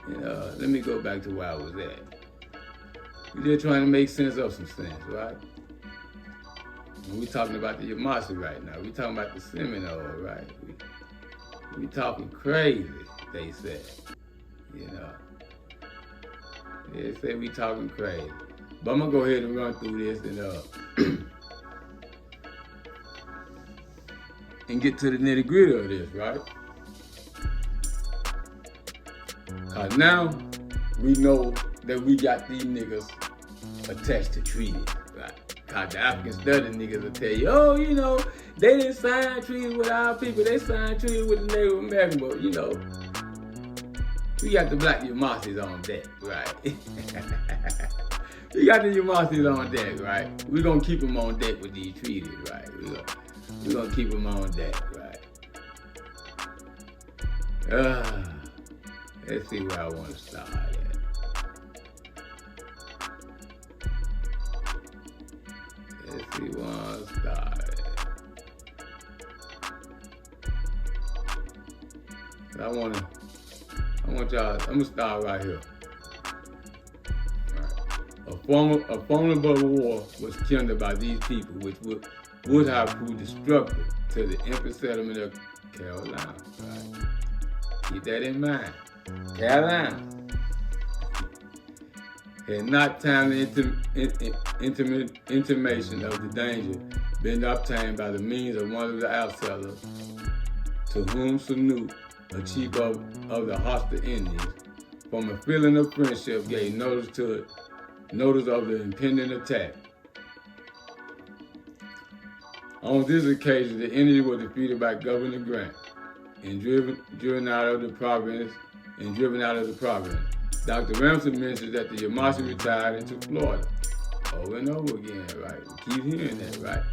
S3: You know, let me go back to where I was at. We just trying to make sense of some sense, right? And we talking about the Yamassee right now. We talking about the Seminole, right? We talking crazy, they said. You know. They say we talking crazy. But I'm gonna go ahead and run through this and get to the nitty gritty of this, right? Cause now we know that we got these niggas attached to treaties, right? Cause the African study niggas will tell you, oh, you know, they didn't sign treaties with our people, they signed treaties with the Native American, but you know, we got the black Yamassees on deck, right? We got the Yamassees on deck, right? We're gonna keep them on deck with these treaties, right? We're gonna keep them on deck, right? Let's see where I want to start at. Let's see where I want to start at. I want y'all, I'm gonna start right here. Right. A formidable war was kindled by these people, which would have proved destructive to the infant settlement of Carolina. Right? Keep that in mind. Carolina had not timely intimation of the danger been obtained by the means of one of the outsettlers, to whom Sanu, a chief of the hostile Indians, from a feeling of friendship, gave notice of the impending attack. On this occasion, the Indians were defeated by Governor Grant and driven out of the province. Dr. Ramsey mentions that the Yamassee retired into Florida over and over again, right? We keep hearing that, right?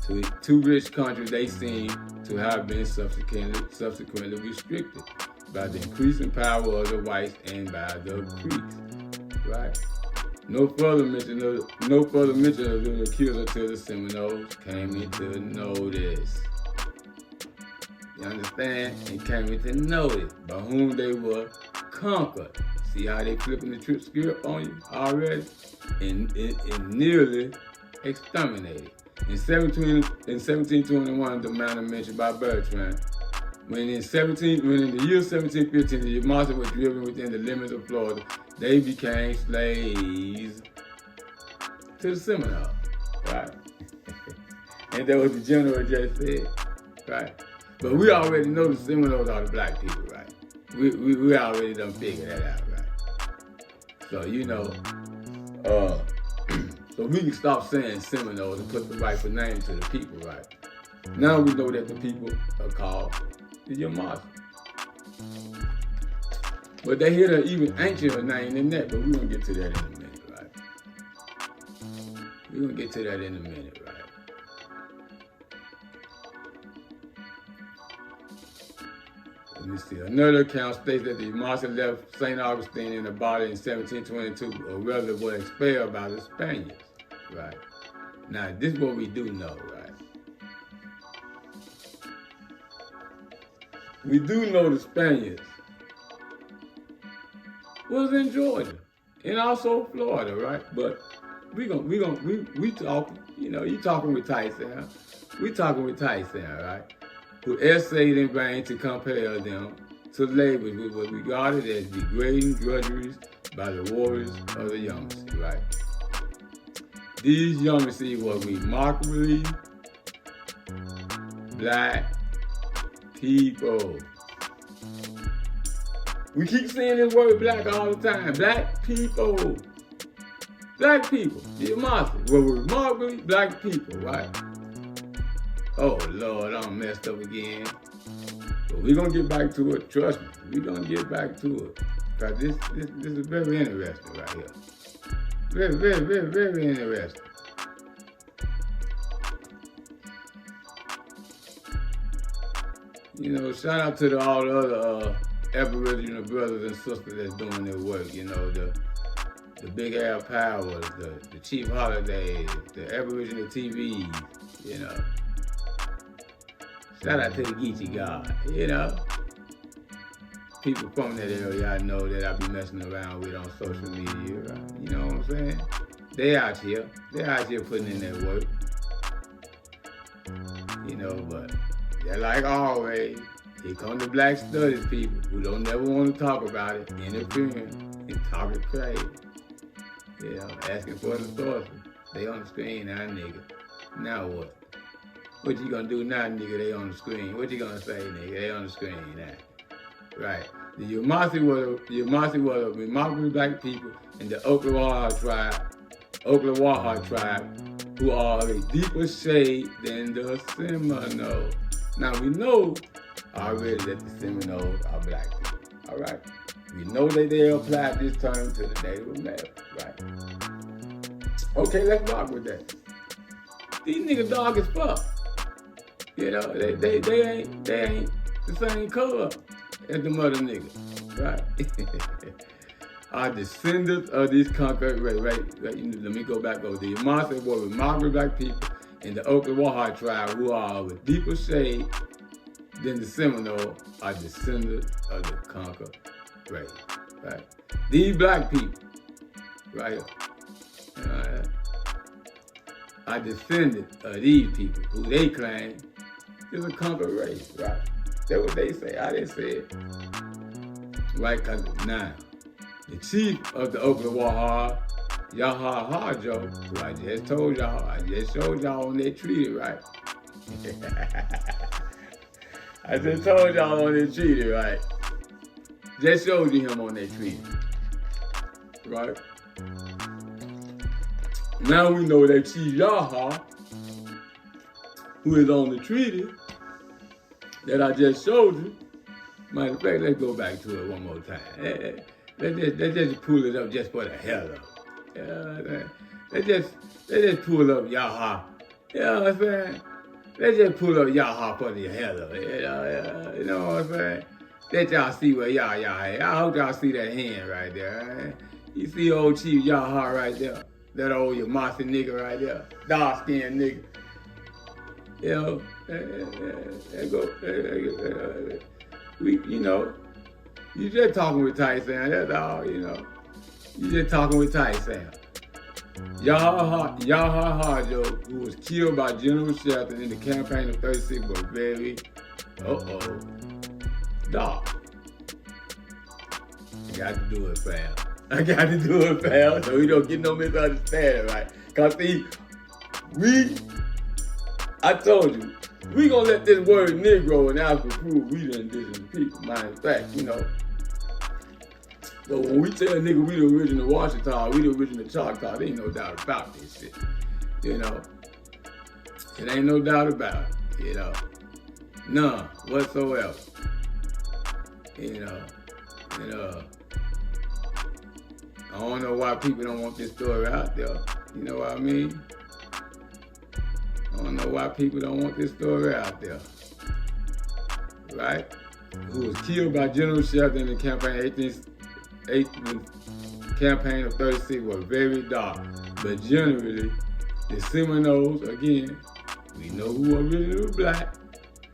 S3: To two rich countries they seem to have been subsequently restricted by the increasing power of the whites and by the Creeks, right? No further mention of the accused until the Seminoles came into notice. You understand? And came into notice by whom they were conquered. See how they flipping the script on you already? And nearly exterminated. In 1721, the manner mentioned by Bertrand, when in the year 1715, the Yamassee were driven within the limits of Florida, they became slaves to the Seminole, right? And that was the general just said, right? But we already know the Seminoles are the black people, right? We already done figured that out, right? So, you know, so we can stop saying Seminoles and put the rightful name to the people, right? Now we know that the people are called the Yamassee. But they hear an even ancienter name than that, but we're going to get to that in a minute, right? We're going to get to that in a minute, right? Let me see. Another account states that the Yamassee left St. Augustine in a body in 1722, or rather were expelled by the Spaniards, right? Now, this is what we do know, right? We do know the Spaniards was in Georgia and also Florida, right? But we talking, you know, you talking with Tyson, we talking with Tyson, right? Who essayed in vain to compel them to labor with what regarded as degrading drudgeries by the warriors of the Yamassee, right? These Yamassee were remarkably black people. We keep saying this word black all the time. Black people. Black people. The Yamassee were remarkably black people, right? Oh, Lord, I'm messed up again. But we're going to get back to it. Trust me. We're going to get back to it. Because this is very interesting right here. Very, very, very, very interesting. You know, shout out to all the other Aboriginal brothers and sisters that's doing their work. You know, the Big Al Powers, the Chief Holidays, the Aboriginal TVs, you know. Shout out to the Geechee God, you know. People from that area I know that I be messing around with on social media, right? You know what I'm saying? They out here putting in their work. You know, but they're like always, here come the black studies people who don't never want to talk about it, interfering and talking crazy. You know, asking for the sources. They on the screen now, nigga. Now what? What you gonna do now, nigga? They on the screen. What you gonna say, nigga? They on the screen now. Right. The Yamassee were remarkably black people in the Oklawaha tribe, who are of a deeper shade than the Seminoles. Now we know already that the Seminoles are black people. All right. We know that they applied this term to the Native Americans. Right. Okay, let's rock with that. These niggas dog as fuck. You know, they ain't the same color as the mother niggas, right? Are descendants of these conquered race, right? Let me go back over. The Yamassee were remarkably black people in the Oklawaha tribe who are of a deeper shade than the Seminole, are descendants of the conquered race, right? These black people, right? are descendants of these people who they claim is a conquered race, right? That's what they say. I didn't say it. Right? Because now, the chief of the Oklahoma Yahahajo, who I just told y'all, I just showed y'all on that treaty, right? I just told y'all on that treaty, right? Just showed you him on that treaty, right? Now we know that Chief Yaha, who is on the treaty that I just showed you. Matter of fact, let's go back to it one more time. Let's just pull it up just for the hell of it. Let's just pull up Yaha. You know what I'm saying? Let's just pull up Yaha for the hell of it. You know what I'm saying? Let y'all see where Yaha is. I hope y'all see that hand right there. You see old Chief Yaha right there. That old Yamassee nigga right there. Dark-skinned nigga. You know, you just talking with Tyson, that's all, you know. You just talking with Tyson. Yahahajo, who was killed by General Shelton in the campaign of 36, was very, dark. I got to do it, fam. So we don't get no misunderstanding, right? Because see, I told you, we gonna let this word Negro and Africa prove we the indigenous people. Matter of fact, you know. So when we tell a nigga we the original Washington, we the original Choctaw, there ain't no doubt about this shit. You know. It ain't no doubt about it, you know. None whatsoever. You know. I don't know why people don't want this story out there. You know what I mean? I don't know why people don't want this story out there. Right? Who was killed by General Shelton in the campaign of 36 was very dark. But generally, the Seminoles, again, we know who originally was black,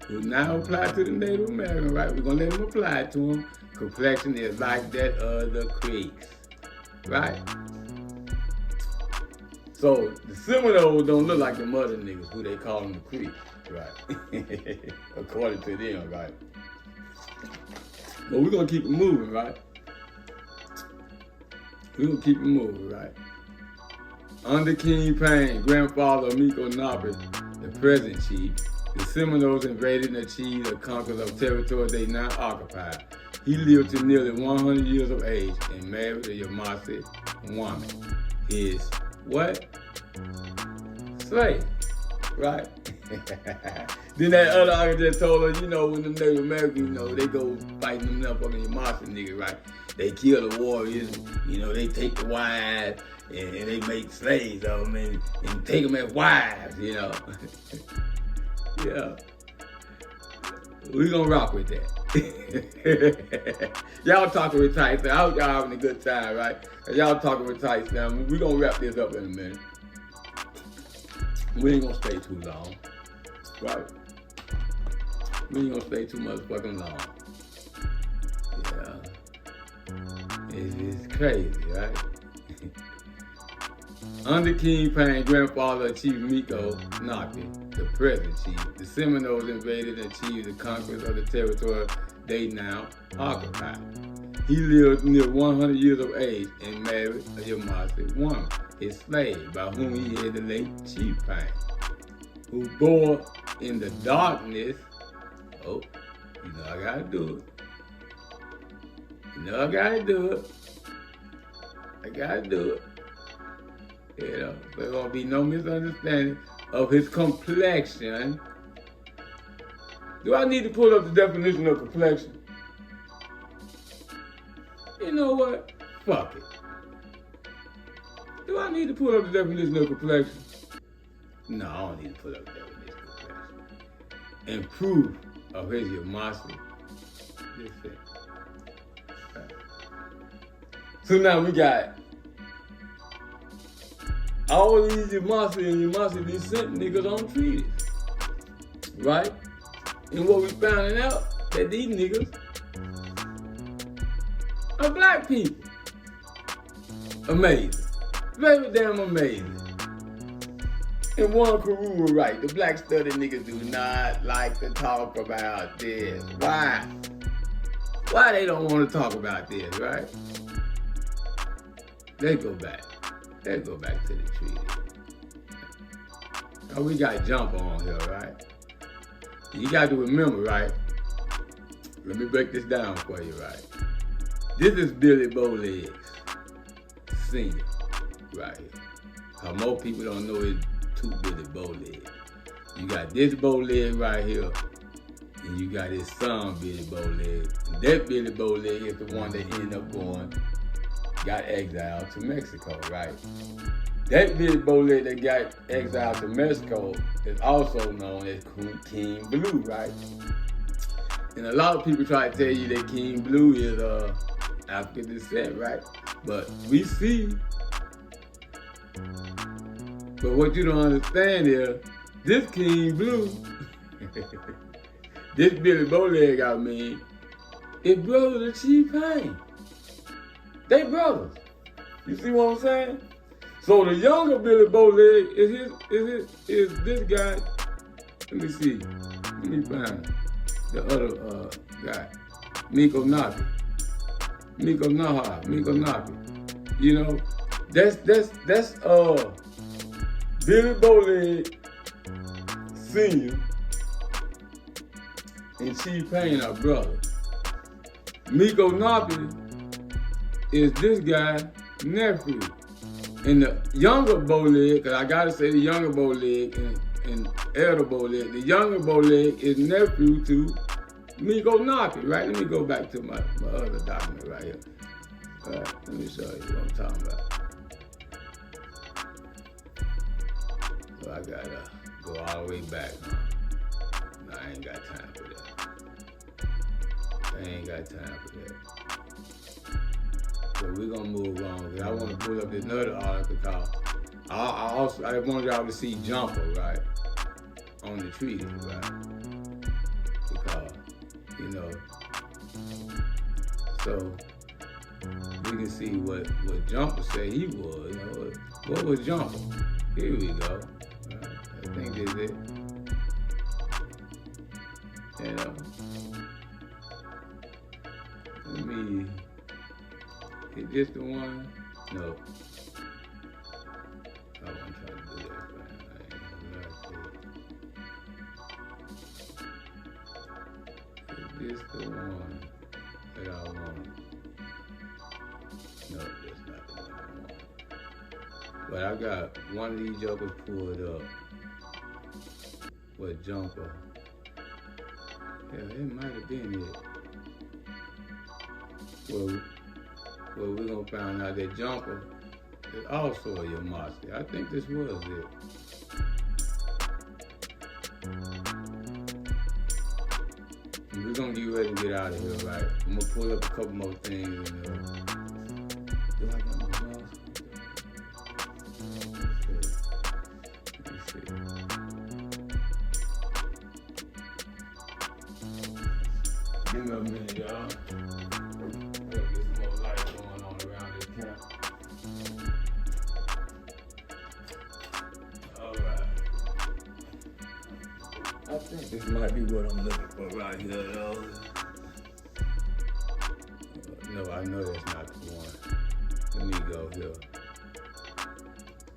S3: who now apply to the Native American, right? We're gonna let them apply to them. Complexion is like that of the Creeks. Right? So the Seminoles don't look like the mother niggas who they call them the Creeks, right? According to them, right? But we're gonna keep it moving, right? Right? Under King Payne, grandfather of Miko Napi, the present chief, the Seminoles invaded and achieved a conquest of territory they now occupy. He lived to nearly 100 years of age and married a Yamassee woman. His what? Slave, right? Then that other artist just told us, you know, when the Native Americans, you know, they go fighting them motherfucking Yamassee niggas, right? They kill the warriors, you know, they take the wives and they make slaves of them and take them as wives, you know. Yeah. We gonna rock with that. Y'all talking with Tyson. I hope y'all having a good time, right? Y'all talking with Tyson. We gonna wrap this up in a minute. We ain't gonna stay too long, right? We ain't gonna stay too motherfucking long. Yeah. It's crazy, right? Under King Payne, grandfather of Chief Miko Napi, the present chief, the Seminoles invaded and achieved the conquest of the territory they now occupy. He lived near 100 years of age and married a Yamassee woman, his slave, by whom he had the late Chief Payne, who bore in the darkness. Oh, you know I gotta do it. I gotta do it. You know, there's gonna be no misunderstanding of his complexion. Do I need to pull up the definition of complexion? You know what? Fuck it. Do I need to pull up the definition of complexion? No, I don't need to pull up the definition of complexion. And proof of his Yamassee. This thing. Right. So now we got all these Yamassee and Yamassee descent niggas on treaties, right? And what we finding out, that these niggas are black people. Amazing. Very damn amazing. And one Carew was right. The black study niggas do not like to talk about this. Why? Why they don't want to talk about this, right? They go back to the treaty. Now we got jumper on here, right? You got to remember, right? Let me break this down for you, right? This is Billy Bowlegs, Sr., right here. How most people don't know it's two Billy Bowlegs. You got this Bowleg right here, and you got his son, Billy Bowleg. And that Billy Bowleg is the one that ended up got exiled to Mexico, right? That Billy Bowleg that got exiled to Mexico is also known as King Blue, right? And a lot of people try to tell you that King Blue is African descent, right? But we see. But what you don't understand is, this King Blue, this Billy Bowleg, I mean, is brother to Chief Payne. They brothers. You see what I'm saying? So the younger Billy Bowleg is this guy. Let me see. Let me find the other guy. Miko Napi. You know, that's Billy Bowleg Sr. and Chief Payne are brothers. Miko Napi is this guy's nephew. And the younger Bowleg, because I gotta say the younger Bowleg and elder Bowleg, the younger Bowleg is nephew to Miko Napi, right? Let me go back to my other document right here. All right, let me show you what I'm talking about. So I gotta go all the way back, huh? No, I ain't got time for that. So we're gonna move on. I want to pull up this another article because I want y'all to see Jumper, right? On the treaty, right? Because, you know, so we can see what Jumper said he was. You know, what was Jumper? Here we go. I think this is it. You know, let me. Is this the one? No. I wasn't trying to do that, man. I ain't gonna lie to you. Is this the one that I want? No, that's not the one I want. But I got one of these jokers pulled up with Jumper. Yeah, it might have been it. Well, we're gonna find out that Jumper is also a Yamassee. I think this was it. And we're gonna get ready to get out of here, right? I'm gonna pull up a couple more things and do I got my mouse? Let me see. Give me a minute, y'all. I think this might be what I'm looking for right here, though. No, I know that's not the one. Let me go here.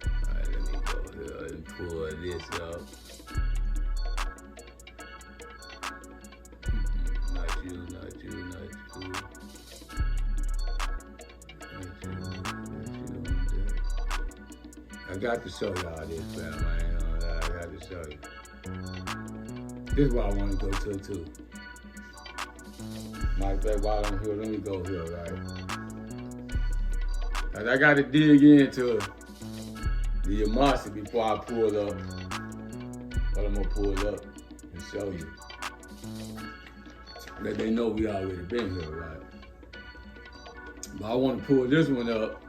S3: All right, let me go here and pull this up. Not you. I got to show y'all this, fam. I got to show you. This is what I want to go to, too. Matter of fact, while I'm here, let me go here, right? Cause I got to dig into the Yamassee before I pull up what I'm going to pull up and show you. That they know we already been here, right? But I want to pull this one up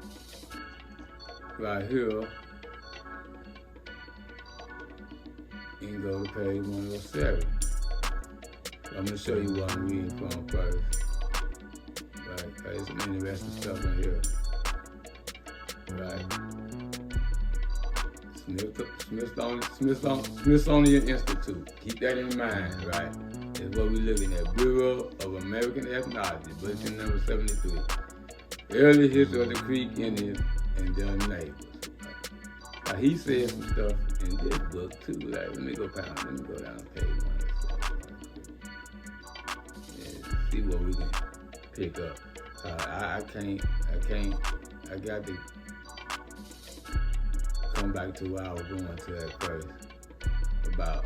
S3: right here. And go to page 107. I'm going to show you what I'm reading from first. Right, there's some interesting stuff in here. Right. Smithsonian Institute. Keep that in mind, right? Is what we're looking at. Bureau of American Ethnology, bulletin number 73. Early history of the Creek Indians and their neighbors. Now, he said some stuff in this book too. Like, let me go down page 1 and see what we can pick up. I got to come back to where I was going to at first about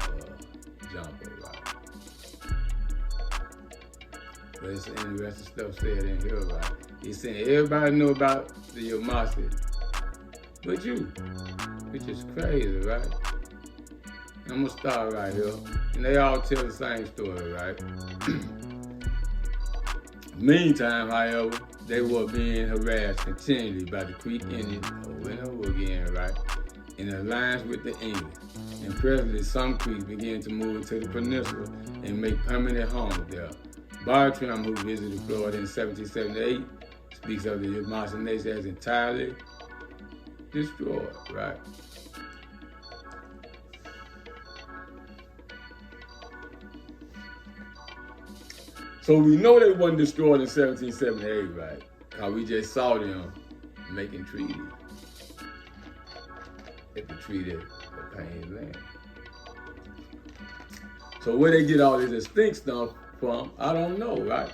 S3: Jumper, right? But it's interesting stuff said in here, right? He's saying everybody know about the Yamassee, but you, which is crazy, right? I'm gonna start right here, and they all tell the same story, right? Meantime, however, they were being harassed continually by the Creek Indians over and over again, right? In alliance with the English. And presently, some Creeks began to move to the peninsula and make permanent homes there. Bartram, who visited Florida in 1778, speaks of the Yamassee Nation as entirely destroyed, right? So we know they wasn't destroyed in 1778, right? Because we just saw them making treaties at the Treaty of Payne's Land. So where they get all this extinct stuff from, I don't know, right?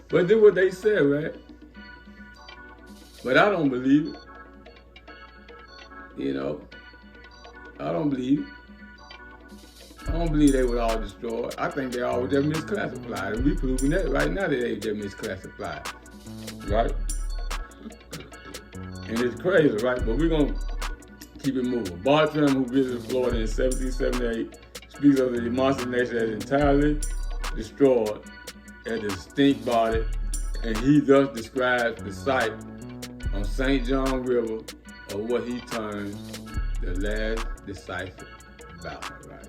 S3: But do what they said, right? But I don't believe it. You know, I don't believe it. I don't believe they were all destroyed. I think they all were just misclassified. And we proving that right now that they just misclassified. Right? And it's crazy, right? But we're going to keep it moving. Bartram, who visited Florida in 1778, speaks of the Yamassee Nation as entirely destroyed as a distinct body, and he thus describes the site on St. John River of what he terms the last decisive battle, right?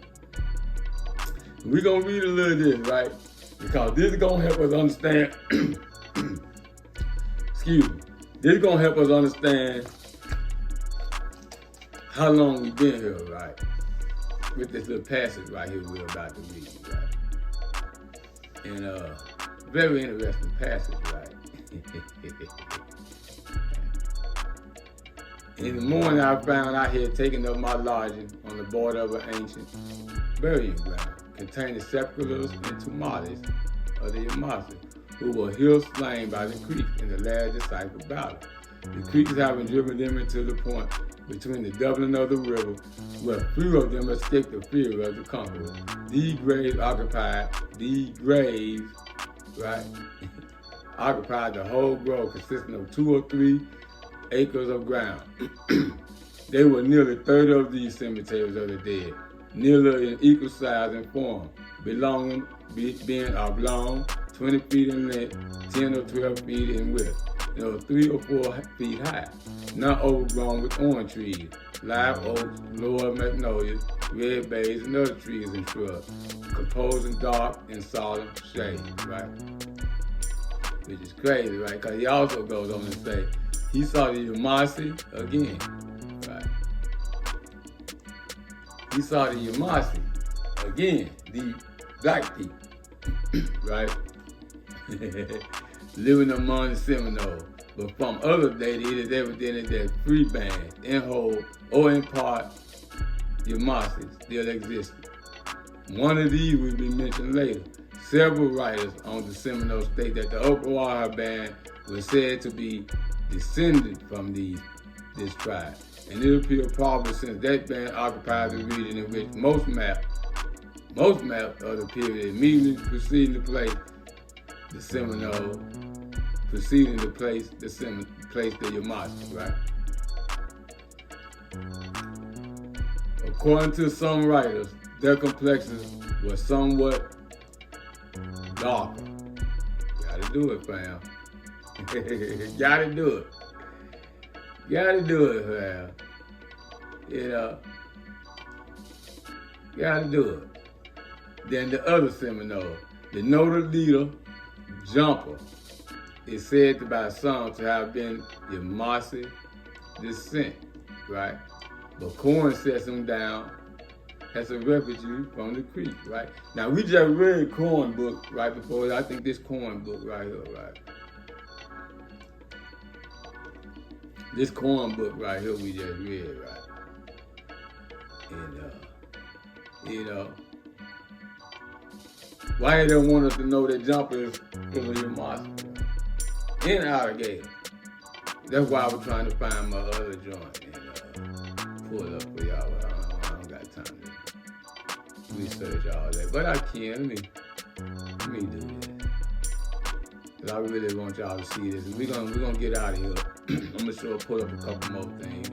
S3: We're going to read a little of this, right? Because this is going to help us understand, excuse me, this is going to help us understand how long we've been here, right? With this little passage right here we're about to read, right? And very interesting passage, right? In the morning I found I had taken up my lodging on the border of an ancient burying ground, containing sepulchres and tumuli of the Yamassee, who were here slain by the Creeks in the last decisive battle. The Creeks having driven them into the point between the doubling of the river, where few of them escaped the fear of the conquerors. These graves occupied the whole grove, consisting of 2 or 3 acres of ground. They were nearly 30 of these cemeteries of the dead, nearly in equal size and form, being oblong, 20 feet in length, 10 or 12 feet in width, 3 or 4 feet high, not overgrown with orange trees, live oaks, lower magnolias, red bays, and other trees and shrubs, composing dark and solemn shade, right? Which is crazy, right? Because he also goes on to say, he saw the Yamassee again, right? He saw the Yamassee again, the black people, right? Living among the Seminole. But from other data, it is evident that free bands, in whole or in part, Yamassee still existed. One of these will be mentioned later. Several writers on the Seminole state that the Oklahoma band was said to be descended from this tribe. And it appears probably since that band occupied the region in which most maps of the period immediately preceding the place the Seminole, the Yamassee, right? According to some writers, their complexions were somewhat darker. Gotta do it, fam. Gotta do it. Gotta do it, fam. You know, gotta do it. Then the other Seminole, the noted leader, Jumper, is said by some to have been Yamassee descent, right? But corn sets them down as a refugee from the creek, right? Now, we just read corn book right before, I think this corn book right here, right? This corn book right here we just read, right? And, you know, why they don't want us to know that jumper is a Yamassee in alligator. That's why I was trying to find my other joint and pull it up for y'all. I don't got time to research all that, but I can. Let me do this. Cause I really want y'all to see this. And we're gonna get out of here. I'm gonna pull up a couple more things.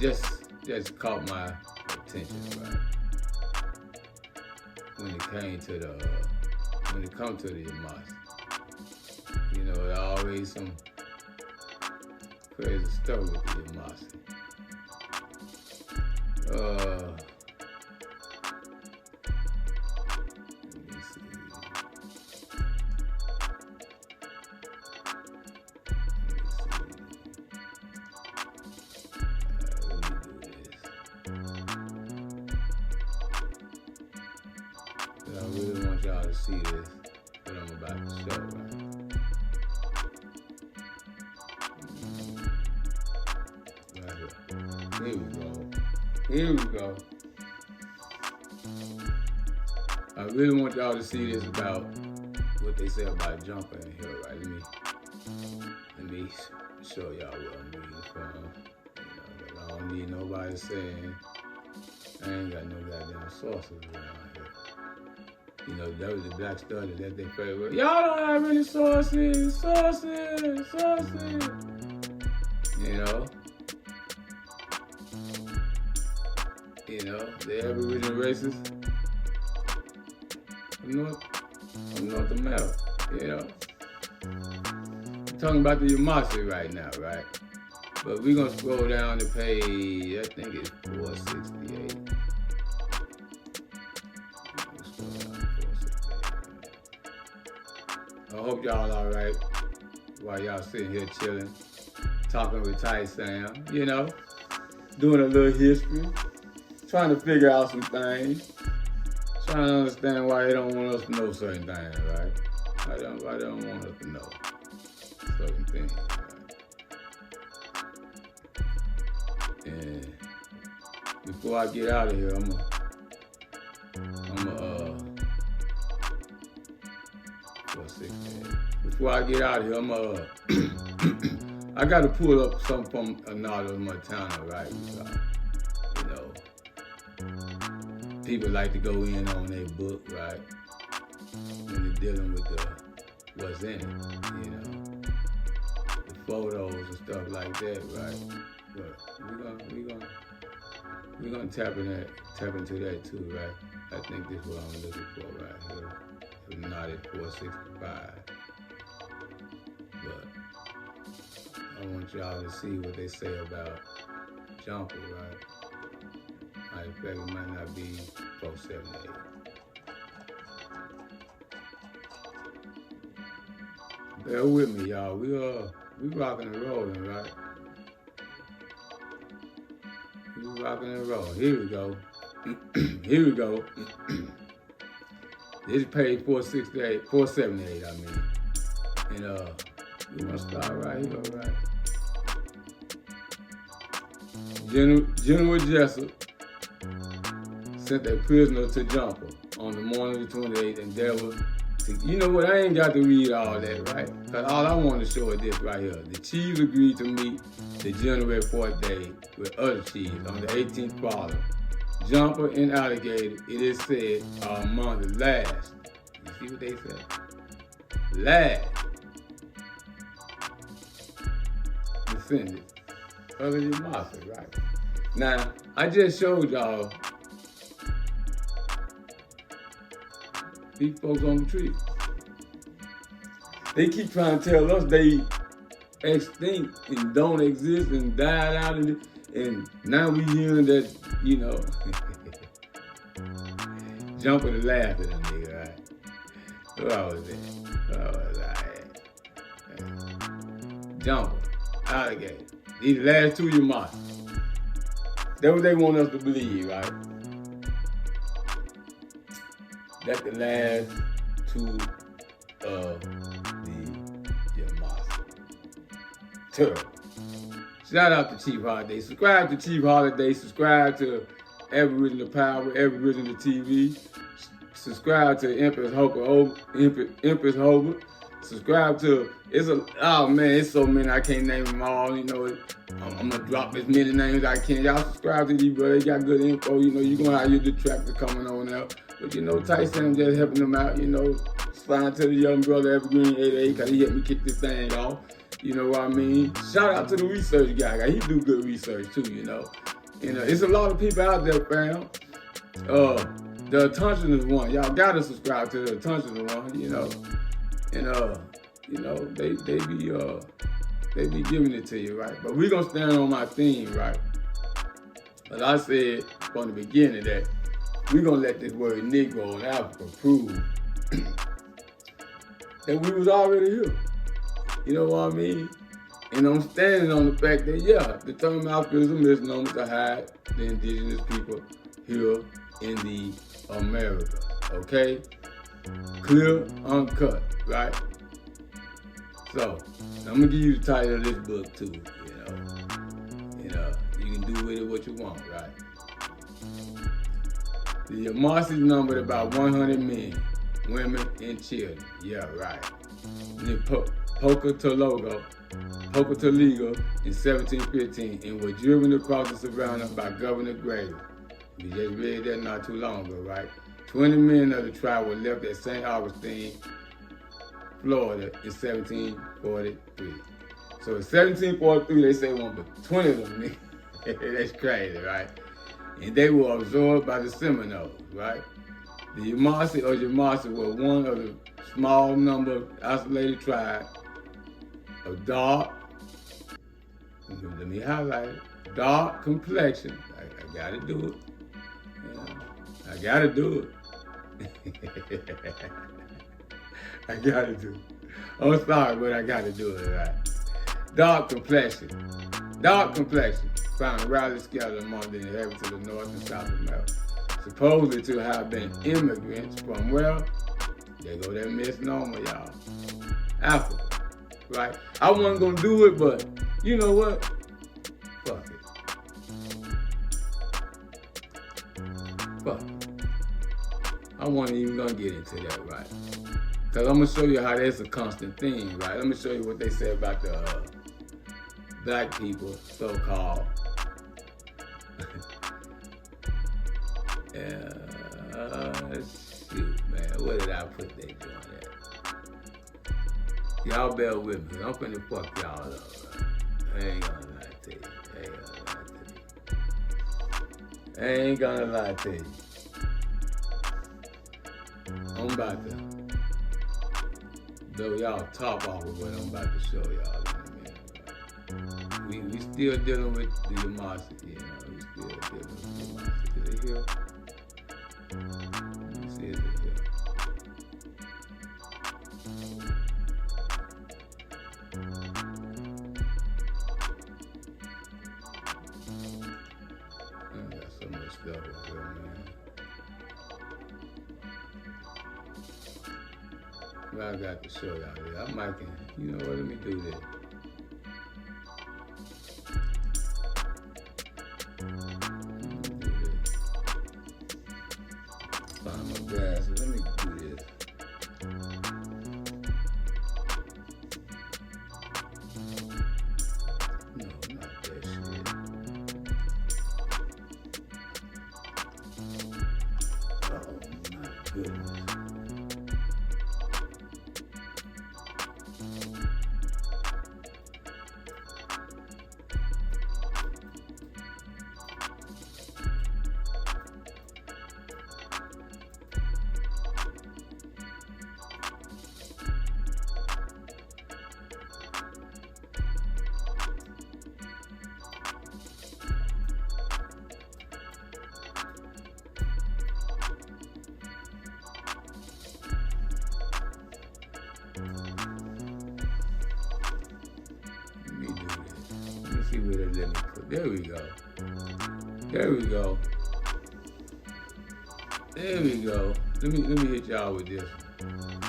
S3: Just caught my attention, right? When it comes to the Yamassee. You know, there's always some crazy stuff with the Yamassee. Let me see. I really want y'all to see this, what I'm about to show, right? Here we go. I really want y'all to see this about what they say about jumping in here, right? Let me show y'all what I'm reading from. You know, I don't need nobody saying I ain't got no goddamn sources around here. You know, that was the black study that they favorite. Y'all don't have any sources. You know, the Aboriginal races of North America, you know. I'm talking about the Yamassee right now, right? But we're gonna scroll down to page, I think it's 468. I hope y'all all right while y'all sitting here chilling, talking with Ty Sam, you know, doing a little history, trying to figure out some things, trying to understand why they don't want us to know certain things, right? Why they don't want us to know certain things, right? And before I get out of here, I'm gonna before I get out of here, I gotta pull up something from another Montana, right? So, you know, people like to go in on their book, right? When they're dealing with what's in it, you know, the photos and stuff like that, right? But we're gonna tap into that too, right? I think this is what I'm looking for right here. If not at 465. But I want y'all to see what they say about jumper, right? In fact, it might not be 478. Bear with me, y'all. We rocking and rolling, right? We rocking and rolling. Here we go. Here we go. This is page 478, I mean. And we're gonna start right here, right? General Jessup sent a prisoner to Jumper on the morning of the 28th and endeavored to, you know what, I ain't got to read all that, right? Because all I want to show is this right here. The chiefs agreed to meet the January 4th day with other chiefs on the 18th following. Jumper and alligator, it is said, are among the last. You see what they said? Last descendants of the Yamassee, right? Now, I just showed y'all these folks on the tree. They keep trying to tell us they extinct and don't exist and died out and now we hearing that, you know, Jumper to laugh at them nigga, right? What was that? Jumper, alligator. These last two Yamassee. That's what they want us to believe, right? That's the last two of the Yamassee. Terrible. Shout out to Chief Holiday. Subscribe to Chief Holiday. Subscribe to Aboriginal Power, Aboriginal TV. Subscribe to Empress Hober. Subscribe to, it's so many, I can't name them all, you know. I'm gonna drop as many names as I can. Y'all subscribe to these brothers, they got good info, you know, you're gonna have your detractor coming on out. But you know, Tyson just helping them out, you know, flying to the young brother Evergreen 88, cause he helped me kick this thing off. You know what I mean? Shout out to the research guy, he do good research too, you know. You know, it's a lot of people out there, fam. The Attentionist one, y'all gotta subscribe to the Attentionist one, you know. And you know, they be giving it to you, right? But we gonna stand on my theme, right? As I said from the beginning that we gonna let this word Negro in Africa prove that we was already here. You know what I mean? And I'm standing on the fact that, yeah, the term Africa is a misnomer to hide the indigenous people here in the Americas, okay? Clear, uncut, right? So, I'm gonna give you the title of this book too, you know. You can do with it what you want, right? The Yamassee numbered about 100 men, women, and children. Yeah, right. Pocatello in 1715 and were driven across the savannah by Governor Gray. We just read that not too long ago, right? 20 men of the tribe were left at St. Augustine, Florida in 1743. So in 1743, they say one, but 20 of them, that's crazy, right? And they were absorbed by the Seminoles, right? The Yamassee or Yamassee were one of the small number of isolated tribes of dark, let me highlight it, dark complexion. I gotta do it. Yeah, I gotta do it. I gotta do it. I'm sorry, but I gotta do it, right? Dark complexion, found rarely scattered among the inhabitants of the North and South America, supposedly to have been immigrants from where? There go that misnomer, y'all. Africa, right? I wasn't gonna do it, but you know what? Fuck it. Fuck it. I wasn't even gonna get into that, right? Cause I'm gonna show you how that's a constant thing, right? Let me show you what they say about the black people, so-called. Shoot, man, where did I put that joint at? Y'all bear with me. I'm finna fuck y'all up, right? I ain't gonna lie to you. I ain't gonna lie to you. I'm about to blow y'all top off of what I'm about to show y'all in a minute. Right? We still dealing with the Yamassee, you know. We still dealing with the Yamassee. Is it here? Let me see, is it here? I got so much stuff up here, man. Well, I got to show y'all this. I might can, you know what, let me do this. Find my glasses, let me do this. No, not that shit. Oh my goodness. Let me see where they let me put. There we go. There we go. There we go. Let me hit y'all with this.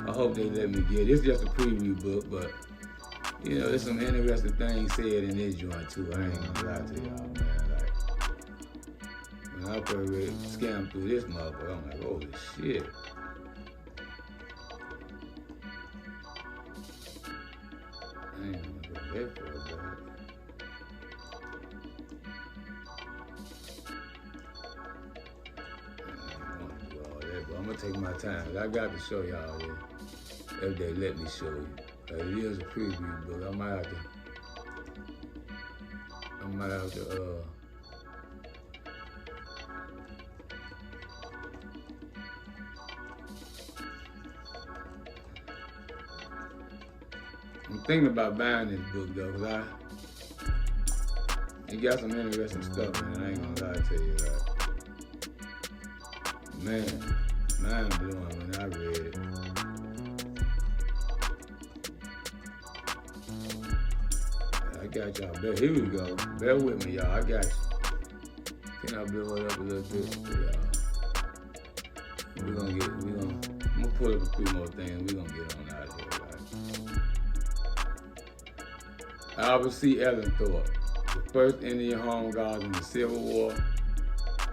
S3: I hope they let me get it. It's just a preview book, but you know, there's some interesting things said in this joint too. I ain't gonna lie to y'all, man. Like when I first scammed through this motherfucker, I'm like, holy shit. I ain't gonna go there for a bit. I'm gonna take my time. I got to show y'all this if they let me show you. It is a preview book. I might have to. I'm thinking about buying this book though, cause it got some interesting stuff in it. I ain't gonna lie to you, like, man. Mind blowing when I read it. I got y'all. Here we go. Bear with me, y'all. I got you. Can I blow it up a little bit for y'all? I'm gonna pull up a few more things. We're gonna get on out of here, right? Albert C. Ellenthorpe, the first Indian home guard in the Civil War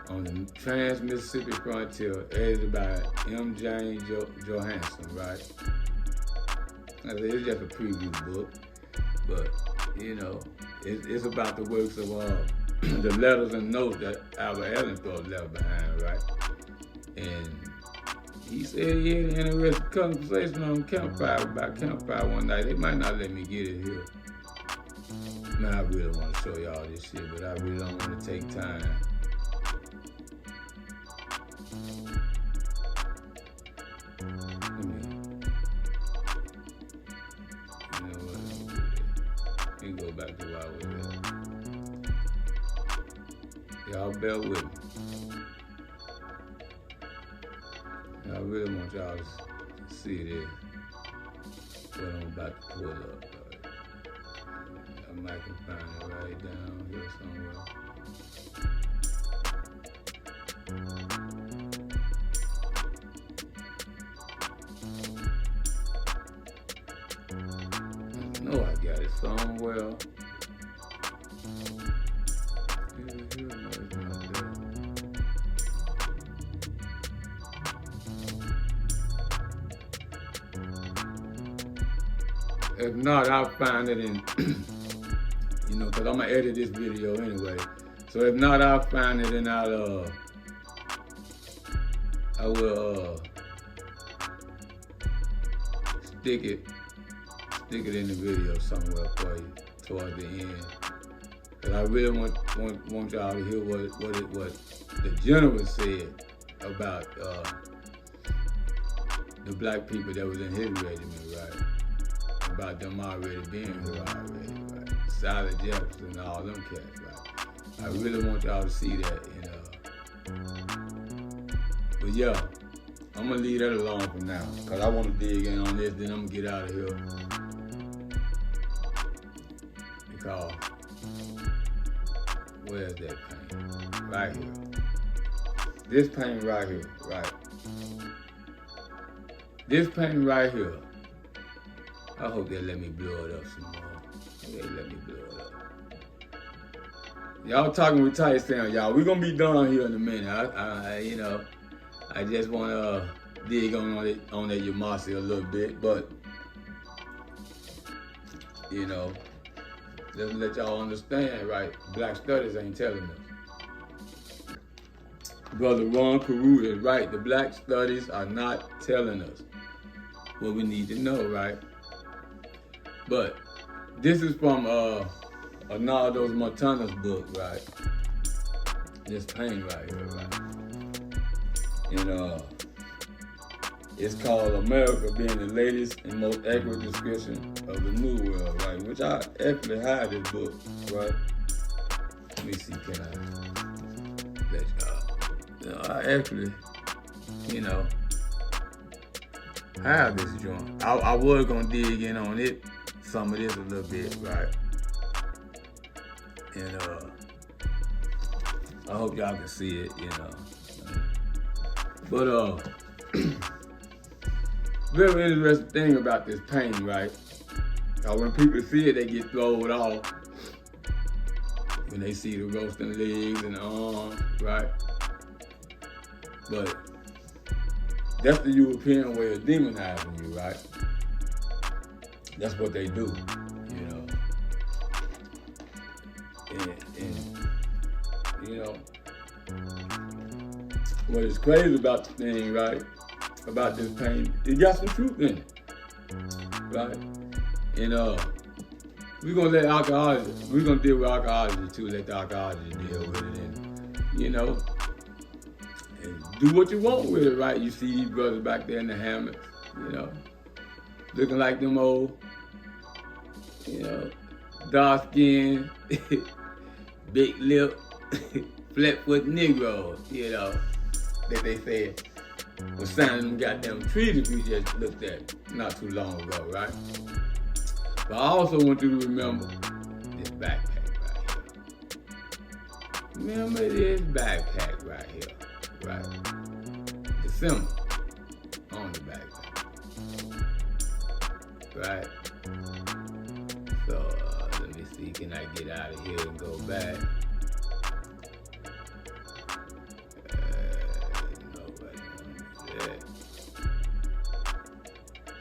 S3: on the Trans-Mississippi frontier, edited by M. James Johansson, right? It's just a preview book, but you know, it's about the works of the letters and notes that Albert Ellenthorpe left behind, right? And he said he had an interesting conversation on campfire one night. They might not let me get it here. Man, I really want to show y'all this shit, but I really don't want to take time. Back to where I was at. Y'all bear with me. I really want y'all to see this. What I'm about to pull up. I might can find it right down here somewhere. I know I got it somewhere. If not, I'll find it in, you know, because I'm going to edit this video anyway. So if not, I'll find it and I will stick it in the video somewhere for you toward the end. Because I really want y'all to hear what the general said about the black people that was in his regiment, right? About them already being here already, right? Silas Jefferson and all them cats, right? I really want y'all to see that, you know. But yeah, I'm gonna leave that alone for now, cause I want to dig in on this, then I'm gonna get out of here. Because, where's that paint? Right here. This paint right here, right? This paint right here. I hope they let me blow it up some more. They let me blow it up. Y'all talking with Tight Sound, y'all. We're gonna be done here in a minute. You know, I just wanna dig on that Yamassee a little bit, but you know, just let y'all understand, right? Black Studies ain't telling us. Brother Ron Carew is right. The Black Studies are not telling us what we need to know, right? But this is from Arnaldo Montana's book, right? This painting right here, right? And it's called America Being the Latest and Most Accurate Description of the New World, right? Which I actually have this book, right? Let me see, can I let y'all? I actually, you know, have this joint. I was gonna dig in on it. Some of this a little bit, right? And I hope y'all can see it, But very interesting thing about this paint, right? When people see it, they get thrown off. When they see the roasting legs and the arms, right? But that's the European way of demonizing you, right? That's what they do, And what is crazy about the thing, right? About this pain, it got some truth in it, right? And we're gonna let archaeologists, we're gonna deal with archaeology too, let the archaeologists deal with it, and do what you want with it, right? You see these brothers back there in the hammocks, looking like them old, dark skin, big lip, flat foot negroes, that they said was signing them goddamn trees we just looked at not too long ago, right? But I also want you to remember this backpack right here. Remember this backpack right here, right? The symbol on the backpack, right? So let me see, can I get out of here and go back?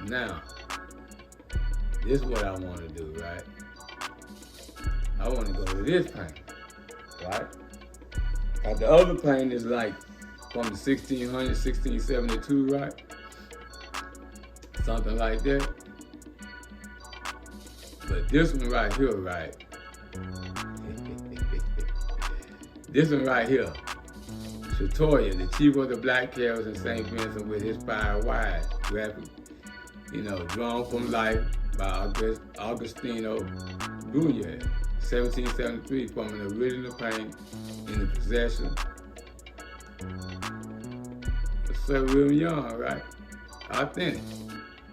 S3: Now, this is what I want to do, right? I want to go to this paint, right? Now, the other paint is like from the 1600s, 1672, right? Something like that. But this one right here, right? This one right here. Shatoya, the chief of the Black Carrots in St. Vincent with his 5 wives, graphic, drawn from life by Augustino Brunier, 1773, from an original paint in the possession of Sir William Young, right? Authentic,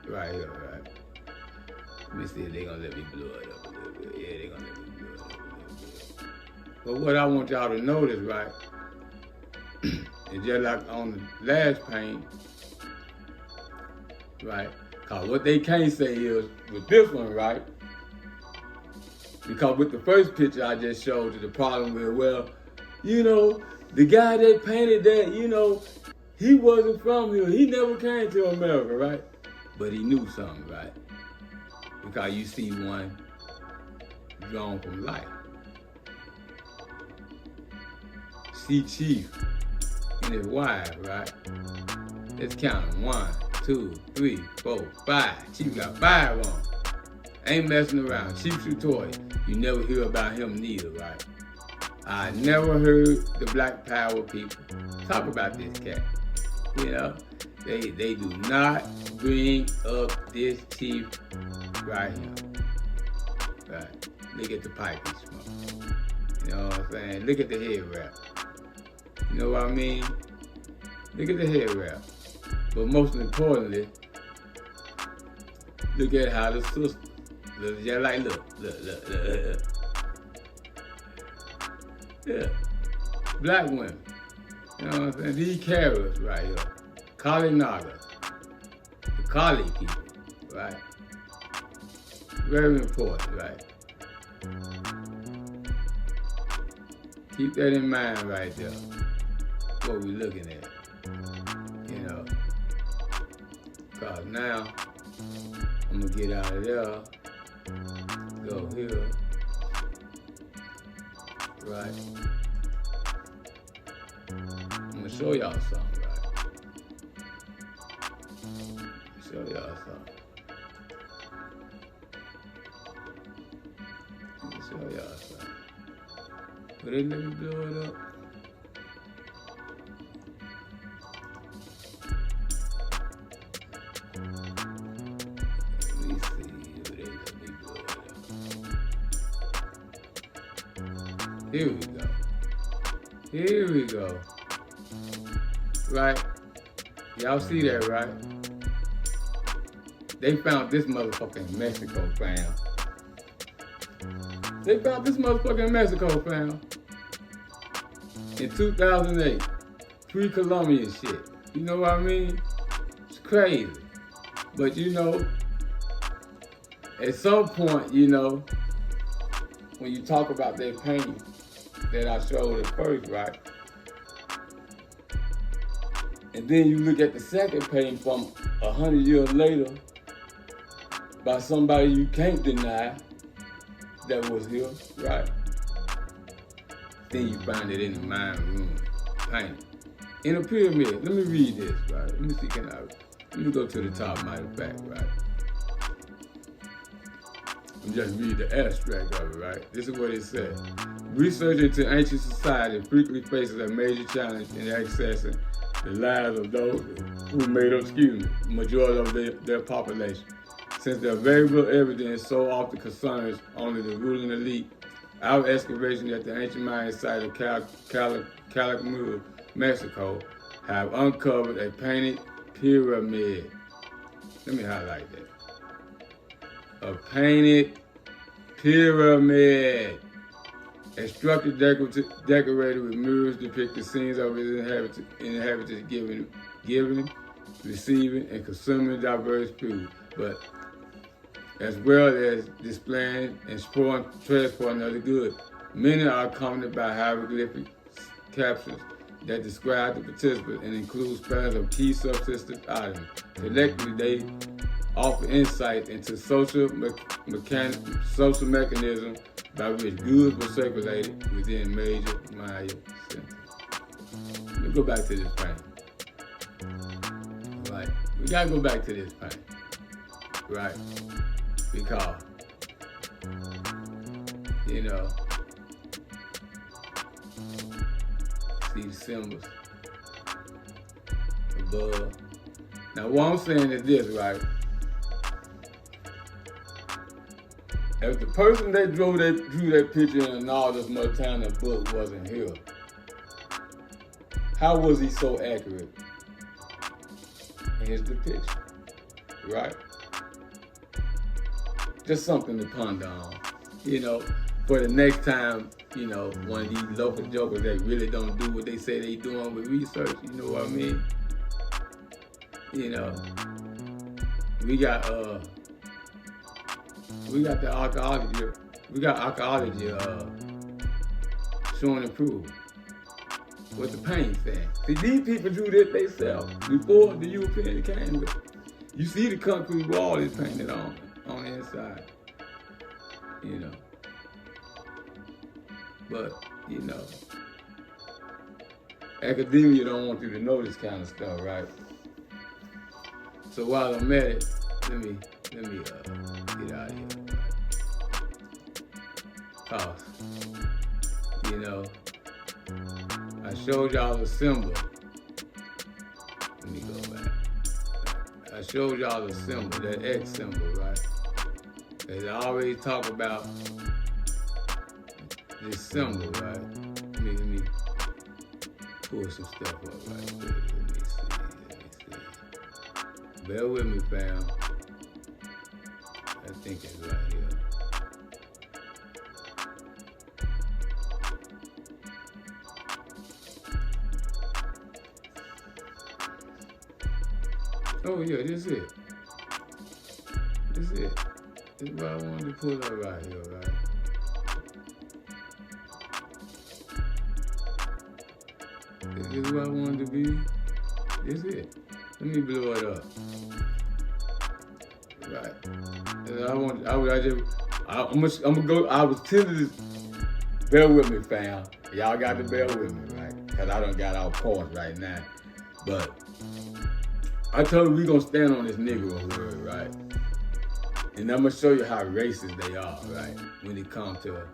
S3: right here, right? Let me see if they're gonna let me blow it up a little bit. Yeah, they're gonna let me blow it up a little bit. But what I want y'all to notice, right, is just like on the last paint, right? Cause what they can't say is with this one, right? Because with the first picture I just showed you, the problem with, well, the guy that painted that, he wasn't from here. He never came to America, right? But he knew something, right? Because you see one drawn from life. See Chief and his wife, right? Let's count them. 1, 2, 3, 4, 5. Chief got 5 on. Ain't messing around. Chief Shatoya. You never hear about him neither, right? I never heard the Black Power people talk about this cat. They do not bring up this chief right here. Right. Look at the pipe he smoked. You know what I'm saying? Look at the head wrap. You know what I mean? Look at the head wrap. But most importantly, look at how the sister looks just like, look. Yeah. Black women. You know what I'm saying? These carriers right here. Kali Nagas. The Kali people, right? Very important, right? Keep that in mind right there. What we looking at. Cause now I'm gonna get out of there, go here, right? I'm gonna show y'all something, right? Show y'all something. Show y'all something. But they let me blow it up. Here we go. Right? Y'all see that, right? They found this motherfucker in Mexico, fam. They found this motherfucker in Mexico, fam. in 2008, pre-Columbian shit. You know what I mean? It's crazy. But you know, at some point, you know, when you talk about that painting that I showed at first, right? And then you look at the second painting from 100 years later by somebody you can't deny that was here, right? Then you find it in the mind room painting. In a pyramid, let me read this, right? Let me see, let me go to the top, matter of fact, right? And just read the abstract of it, right? This is what it says. Research into ancient society frequently faces a major challenge in accessing the lives of those who made up, the majority of their population. Since the available evidence so often concerns only the ruling elite, our excavation at the ancient Mayan site of Calakmul, Mexico, have uncovered a painted pyramid. Let me highlight that. A painted pyramid. A structure decorated with mirrors depicting scenes of its inhabitants giving, receiving, and consuming diverse food, but as well as displaying and transporting other goods. Many are accompanied by hieroglyphic captions that describe the participants and include spellings of key subsistence items. Collectively, they offer insight into social mechanisms by which goods were circulated within major Maya centers. Let me go back to this painting. Right? We gotta go back to this painting. Right? Because, you know, see the symbols above. Now, what I'm saying is this, right? If the person that drew that picture in an Aldous Montana book wasn't here, how was he so accurate in his depiction? Right? Just something to ponder on, you know, for the next time, you know, one of these local jokers that really don't do what they say they doing with research, you know what I mean? You know, we got the archaeology, showing and proving what the paint's saying. See, these people drew this themselves before the European came. You see the concrete wall is painted on the inside, you know. But, you know, academia don't want you to know this kind of stuff, right? So while I'm at it, let me get out of here. Cause, you know, I showed y'all the symbol. Let me go back. I showed y'all the symbol, that X symbol, right? As I always talk about this symbol, right? Let me pull some stuff up right quick. Let me see. Bear with me, fam. I think it's right here. Oh yeah, this is it. This is it. This is what I wanted to pull up right here, right? This is what I wanted to be. This is it. Let me blow it up. Right. I'm gonna go. I was tempted to bear with me, fam. Y'all got to bear with me, right? Cause I done got off course right now. But I told you we gonna stand on this Negro word, right? And I'm gonna show you how racist they are, right? When it comes to,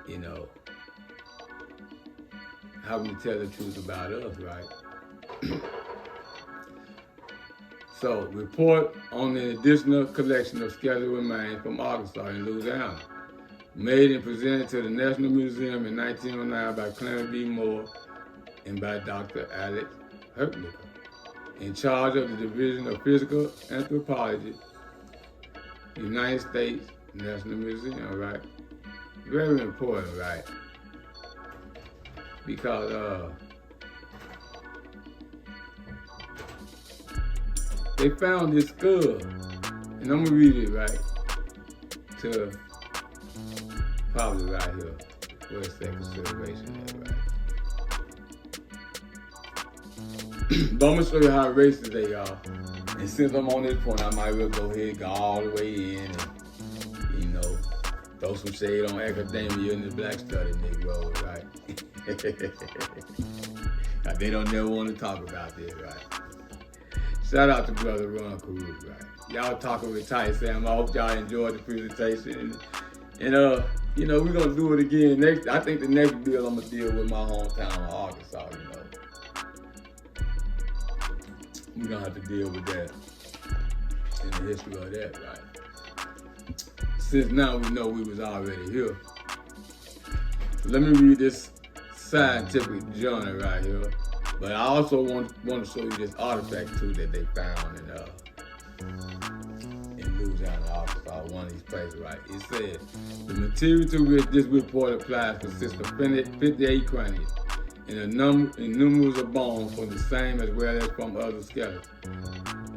S3: you know, how we tell the truth about us, right? So, report on an additional collection of skeletal remains from Arkansas and Louisiana, made and presented to the National Museum in 1909 by Clarence B. Moore and by Dr. Alex Hertlicker, in charge of the Division of Physical Anthropology, United States National Museum, right? Very important, right? because they found this skull, and I'm gonna read it right to probably right here where it's that consideration at, right? But I'm gonna show you how racist they are. And since I'm on this point, I might well go ahead and go all the way in and, you know, throw some shade on academia and the black study negroes, right? Now, they don't never want to talk about this, right? Shout out to Brother Ron Karuk, right? Y'all talking with Tight Sam. I hope y'all enjoyed the presentation. And you know, we're gonna do it again. I think the next bill I'm gonna deal with my hometown of Arkansas, you know. We're gonna have to deal with that and the history of that, right? Since now we know we was already here. So let me read this scientific journal right here. But I also want to show you this artifact too that they found in Louisiana, Arkansas, one of these places, right? It said the material to which this report applies consists of 58 craniums and numerous of bones from the same as well as from other skeletons.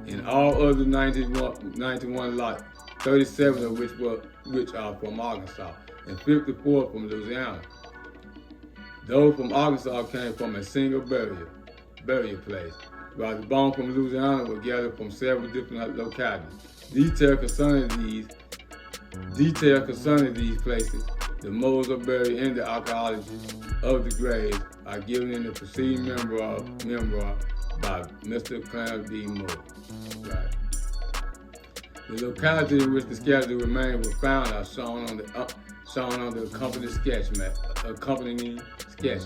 S3: In all other 91 lots, 37 of which are from Arkansas and 54 from Louisiana. Those from Arkansas came from a single burial place, while the bones from Louisiana were gathered from several different localities. Detail concerning these places, the modes of burial and the archaeology of the graves are given in the preceding memoir by Mr. Clarence B. Moore. Right. The locality in which the skeletons remain were found are shown on the accompanying sketch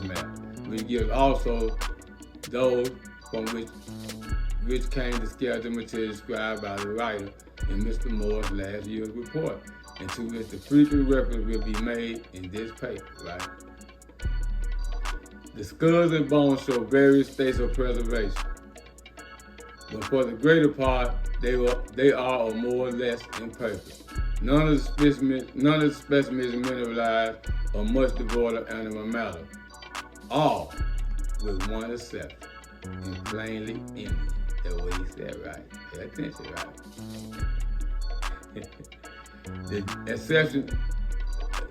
S3: map, which gives also those from which came the skeleton material described by the writer in Mr. Moore's last year's report, and to which the frequent reference will be made in this paper, right? The skulls and bones show various states of preservation, but for the greater part, they are or more or less imperfect. None of the specimens mineralized or much devoid of animal matter, all with one exception, and plainly Indian. That's what he said, right? Pay attention, right? The exception,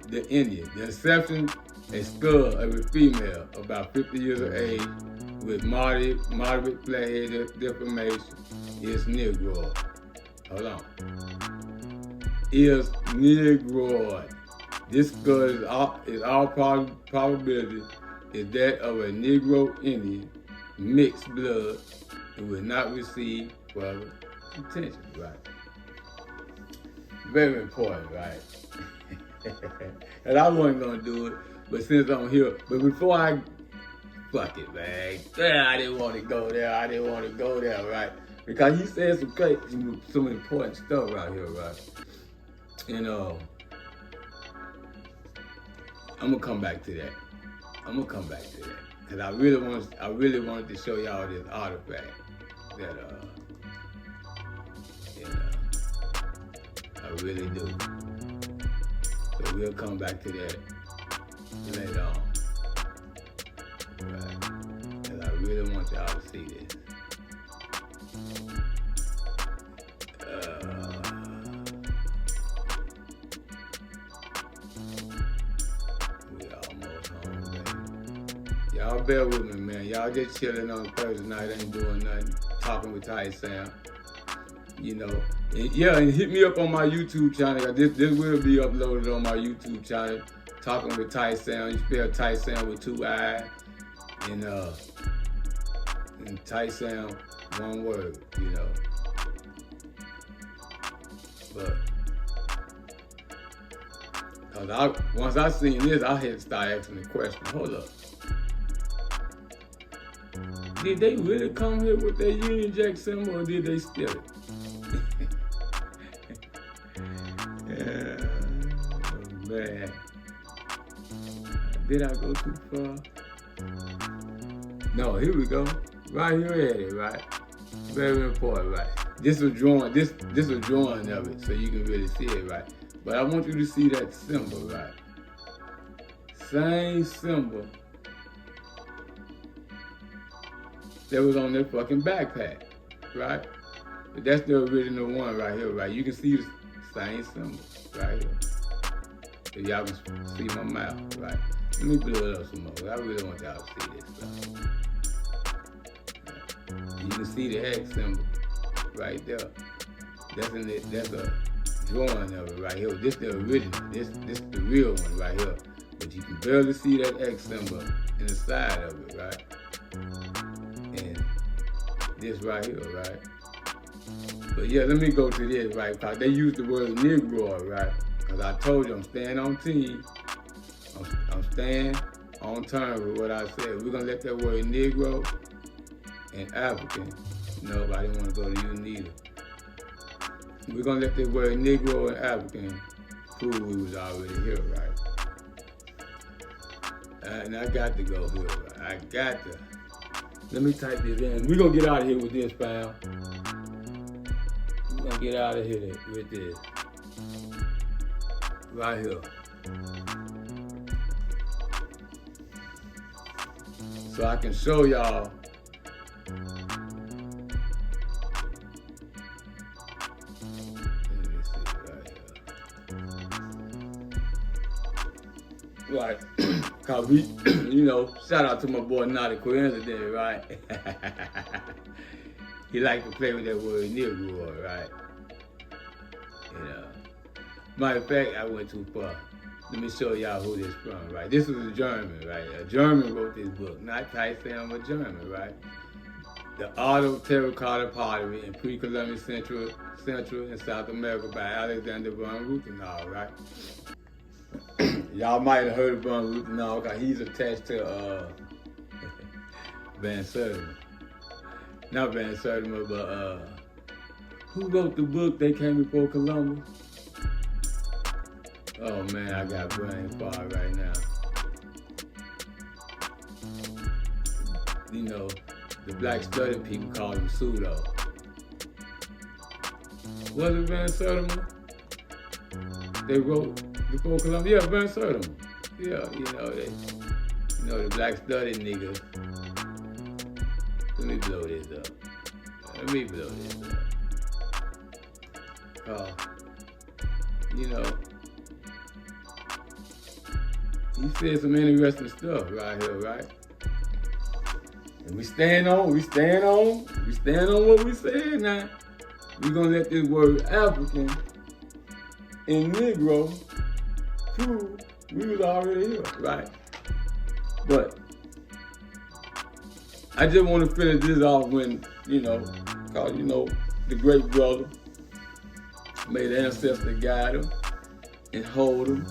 S3: the Indian. The exception, a skull of a female about 50 years of age with moderate flat-head deformation is negroid. Hold on. Is negroid. This skull is all probability is that of a Negro Indian mixed blood and will not receive further attention, right? Very important, right? And I wasn't gonna do it, but since I'm here, but before I, fuck it, man. I didn't want to go there, right? Because he said some important stuff right here, right? And I'm gonna come back to that. Cause I really wanted to show y'all this artifact that I really do. So we'll come back to that later on. Right. Cause I really want y'all to see this. Y'all bear with me, man. Y'all just chilling on Thursday night, ain't doing nothing, talking with Tight Sam. You know, and hit me up on my YouTube channel. This will be uploaded on my YouTube channel. Talking with Tight Sam. You spell Tight Sam with 2 I's, and Tight Sam, one word. You know, but cause once I seen this, I had to start asking the question. Hold up. Did they really come here with their Union Jack symbol, or did they steal it? Yeah, oh man. Did I go too far? No, here we go. Right here at it, right? Very important, right? This is drawing. This is a drawing of it, so you can really see it, right? But I want you to see that symbol, right? Same symbol that was on their fucking backpack, right? But that's the original one right here, right? You can see the same symbol right here. If y'all can see my mouth, right? Let me blow it up some more. I really want y'all to see this stuff. You can see the X symbol right there. That's a drawing of it right here. This the original. This the real one right here. But you can barely see that X symbol in the side of it, right? And this right here, right? But yeah, let me go to this, right? Because they use the word Negro, right? Because I told you I'm staying on team. I'm staying on terms with what I said. We're going to let that word Negro and African, nobody want to go to you neither. We're going to let that word Negro and African prove we was already here, right? And I got to go here, right? I got to. Let me type this in. We're going to get out of here with this, fam. We're going to get out of here with this. Right here. So I can show y'all right, cause we, shout out to my boy Not a Coincidence, right? He like to play with that word Negro, right? Matter of fact, I went too far. Let me show y'all who this from, right? This is a German, right? A German wrote this book, not Tyson, but German, right? The Art of Terracotta Pottery in Pre-Columbian Central and South America by Alexander von Rutenau, right? Y'all might have heard of von Rutenau because he's attached to Van Sertima. Not Van Sertima, but who wrote the book They Came Before Columbus? Oh man, I got brain fog right now. The black study people call him pseudo. Was it Van Sertima? They wrote before Columbus? Yeah, Van Sertima. Yeah, the black study niggas. Let me blow this up. He said some interesting stuff right here, right? And we stand on what we said now. We're gonna let this word African and Negro prove we was already here, right? But I just want to finish this off when, cause the great brother made the ancestor guide him and hold him,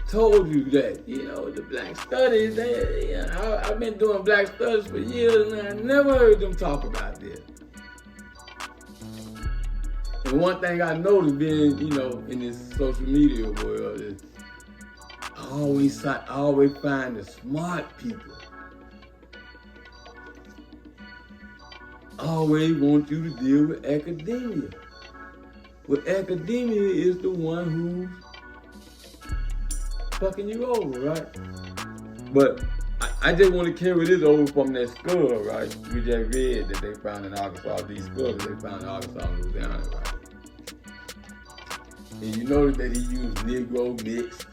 S3: told you that, the black studies, I've been doing black studies for years and I never heard them talk about this. And one thing I noticed being, in this social media world is I always find the smart people always want you to deal with academia. Well, academia is the one who's fucking you over, right? But I just want to carry this over from that skull, right? We just read that they found in Arkansas, these skulls they found in Arkansas and Louisiana, right? And you notice that he used Negro mixed,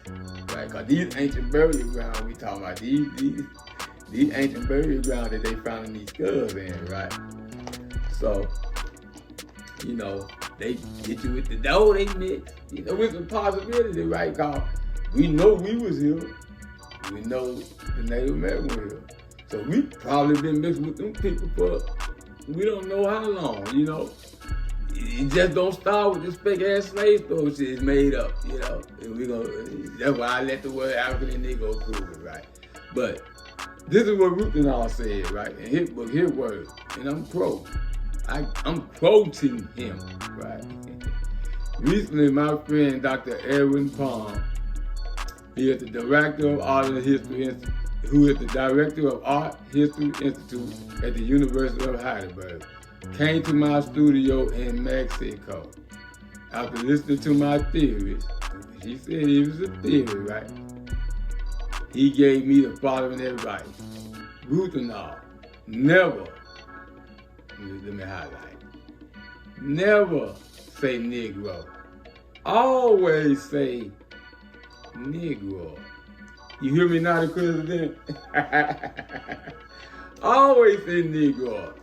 S3: right? Because these ancient burial grounds we talking about, these ancient burial grounds that they found in these skulls in, right? So, they get you with the dough, they mix, with some possibility, right? Because we know we was here. We know the Native American was here. So we probably been mixed with them people for we don't know how long, It just don't start with this fake ass slave story shit. It's made up, And that's why I let the word African and Negro prove it, right? But this is what Rutenau said, right? In his book, his words, and I'm quoting him, right? Recently, my friend Dr. Edwin Palm, he is the director of Art History Institute at the University of Heidelberg, came to my studio in Mexico. After listening to my theories, he said it was a theory, right? He gave me the following advice. Rutenau, never, let me highlight, never say Negro. Always say Negro. You hear me now, the president? Always say Negro.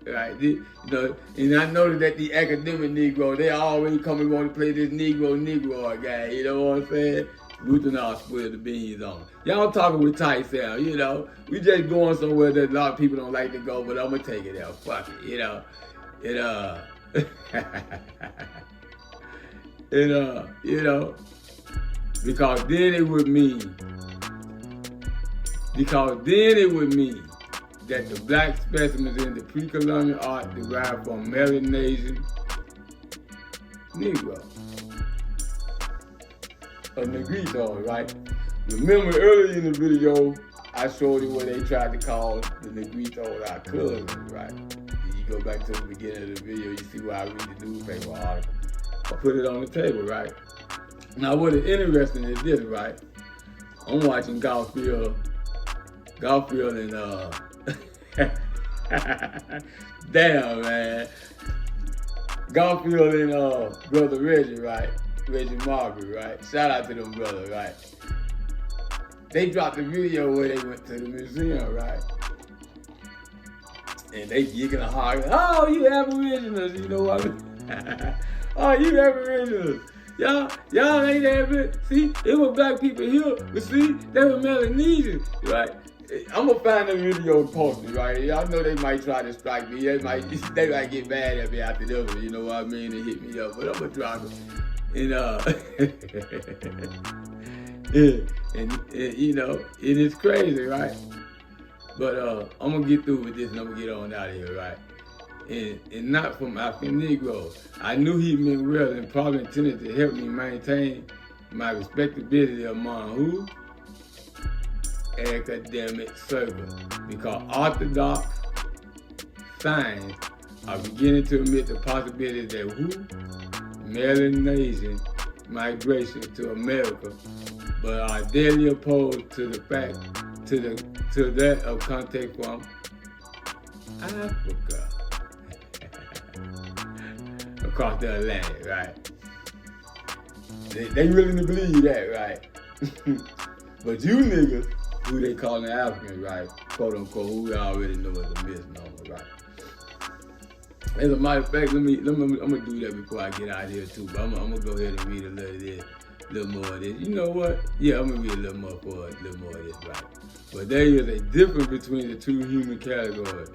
S3: Right? You know, and I noticed that the academic Negro, they always come and want to play this Negro guy. You know what I'm saying? Luther and I spill the beans on. Y'all talking with tight sound, you know. We just going somewhere that a lot of people don't like to go, but I'm gonna take it out. Fuck it, you know. You know, because then it would mean that the black specimens in the pre-Columbian art derived from Melanesian Negro. A Negrito, right? Remember earlier in the video, I showed you what they tried to call the Negrito our cousins, right? You go back to the beginning of the video, you see where I read the newspaper article. I put it on the table, right? Now what is interesting is this, right? I'm watching Garfield and damn, man. Garfield and brother Reggie, right? Reggie Marbury, right? Shout out to them brothers, right? They dropped the video where they went to the museum, right? And they geeking and hollering, oh, you Aboriginals, you know what I mean? Oh, you Aboriginals. Y'all ain't Aboriginals. See, it was black people here, but see, they were Melanesians, right? I'm gonna find the video and post it, right? Y'all know they might try to strike me. They might get mad at me after this one, you know what I mean? They hit me up, but I'm gonna try to. And you know, it is crazy, right? But I'm gonna get through with this and I'm gonna get on out of here, right? And not from African Negroes. I knew he meant well and probably intended to help me maintain my respectability among who? Academic circles. Because orthodox science are beginning to admit the possibility that who? Melanesian migration to America, but are deadly opposed to the fact, to that of contact from Africa. Across the Atlantic, right? They really believe that, right? But you niggas, who they calling Africans, right? Quote unquote, who we already know is a misnomer, right? As a matter of fact, I'm gonna do that before I get out of here too. But I'm gonna go ahead and read a little more of this. You know what? Yeah, I'm gonna read a little more of this, right? But there is a difference between the two human categories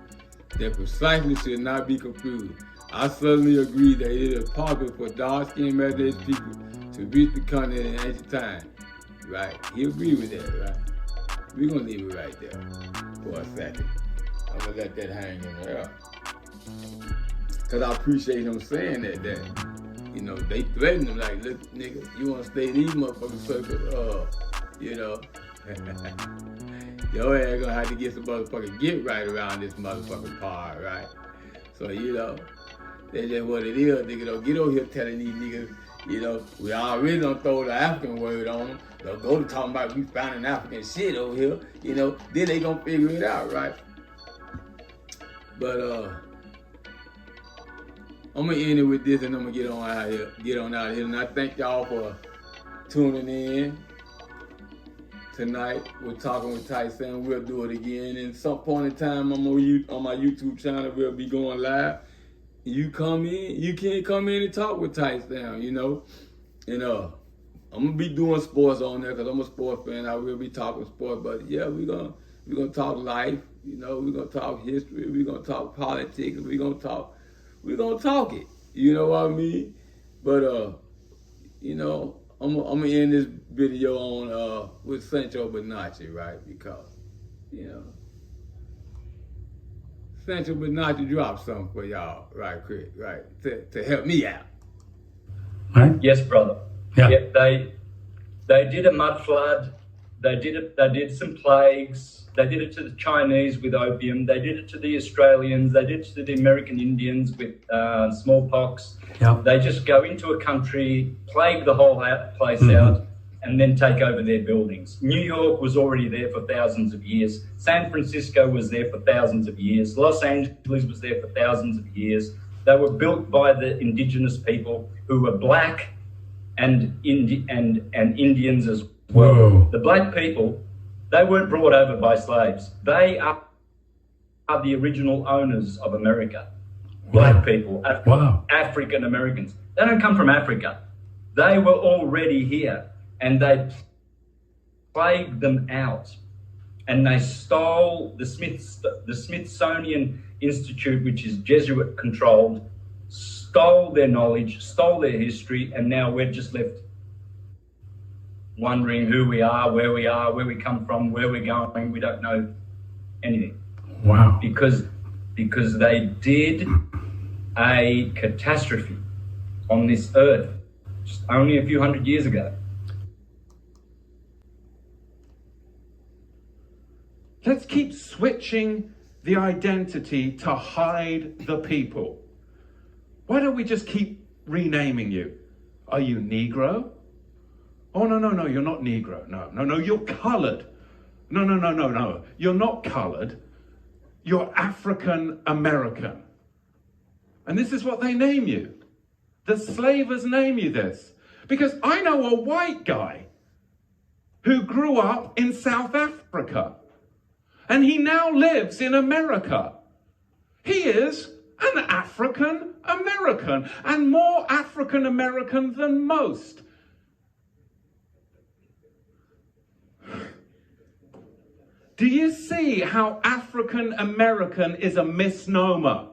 S3: that precisely should not be confused. I certainly agree that it is possible for dark-skinned Methodist people to reach the continent in ancient times, right? He agreed with that, right? We're gonna leave it right there for a second. I'm gonna let that hang in there. Cause I appreciate him saying that, you know, they threatened him like, look, nigga, you wanna stay in these motherfucking circles, you know, your ass gonna have to get some motherfucking get right around this motherfucking part, right? So, you know, that's just what it is, nigga. Don't get over here telling these niggas, you know, we already done throw the African word on them. They'll go to talking about we found an African shit over here, you know, then they gonna figure it out, right? But, I'm gonna end it with this and I'm gonna get on out of here. And I thank y'all for tuning in tonight. We're talking with Tyson. We'll do it again. And some point in time on my YouTube channel, we'll be going live. You come in, you can come in and talk with Tyson, you know. And I'm gonna be doing sports on there because I'm a sports fan. I will be talking sports, but yeah, we're gonna talk life, you know, we're gonna talk history, we're gonna talk politics, we're gonna talk it, you know what I mean? But you know, I'm gonna end this video on with Sancho Bonacci, right? Because, you know, Sancho Bonacci dropped something for y'all, right, Chris, right? To help me out.
S1: Right? Yes, brother. Yeah. They did a mud flood. They did some plagues. They did it to the Chinese with opium. They did it to the Australians. They did it to the American Indians with smallpox. Yep. They just go into a country, plague the whole place out, and then take over their buildings. New York was already there for thousands of years. San Francisco was there for thousands of years. Los Angeles was there for thousands of years. They were built by the indigenous people who were black and Indians as well.
S4: Whoa.
S1: The black people, they weren't brought over by slaves. They are the original owners of America. Black
S4: Wow.
S1: people,
S4: Wow.
S1: African Americans. They don't come from Africa. They were already here, and they plagued them out. And they stole the Smithsonian Institute, which is Jesuit controlled, stole their knowledge, stole their history, and now we're just left wondering who we are, where we come from, where we're going. We don't know anything.
S4: Wow.
S1: Because they did a catastrophe on this earth just only a few hundred years ago.
S5: Let's keep switching the identity to hide the people. Why don't we just keep renaming you? Are you Negro? Oh, no, you're not Negro. No, you're colored. No, you're not colored. You're African American. And this is what they name you. The slavers name you this. Because I know a white guy who grew up in South Africa. And he now lives in America. He is an African American, and more African American than most. Do you see how African American is a misnomer?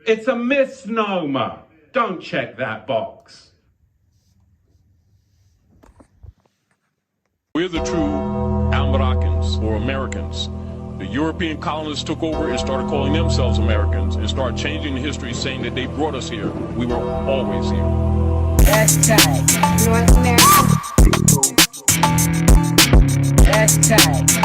S5: It's a misnomer. Don't check that box.
S6: We're the true Al-Moroccans, or Americans. The European colonists took over and started calling themselves Americans and started changing the history, saying that they brought us here. We were always here.
S7: Hashtag North American. Hashtag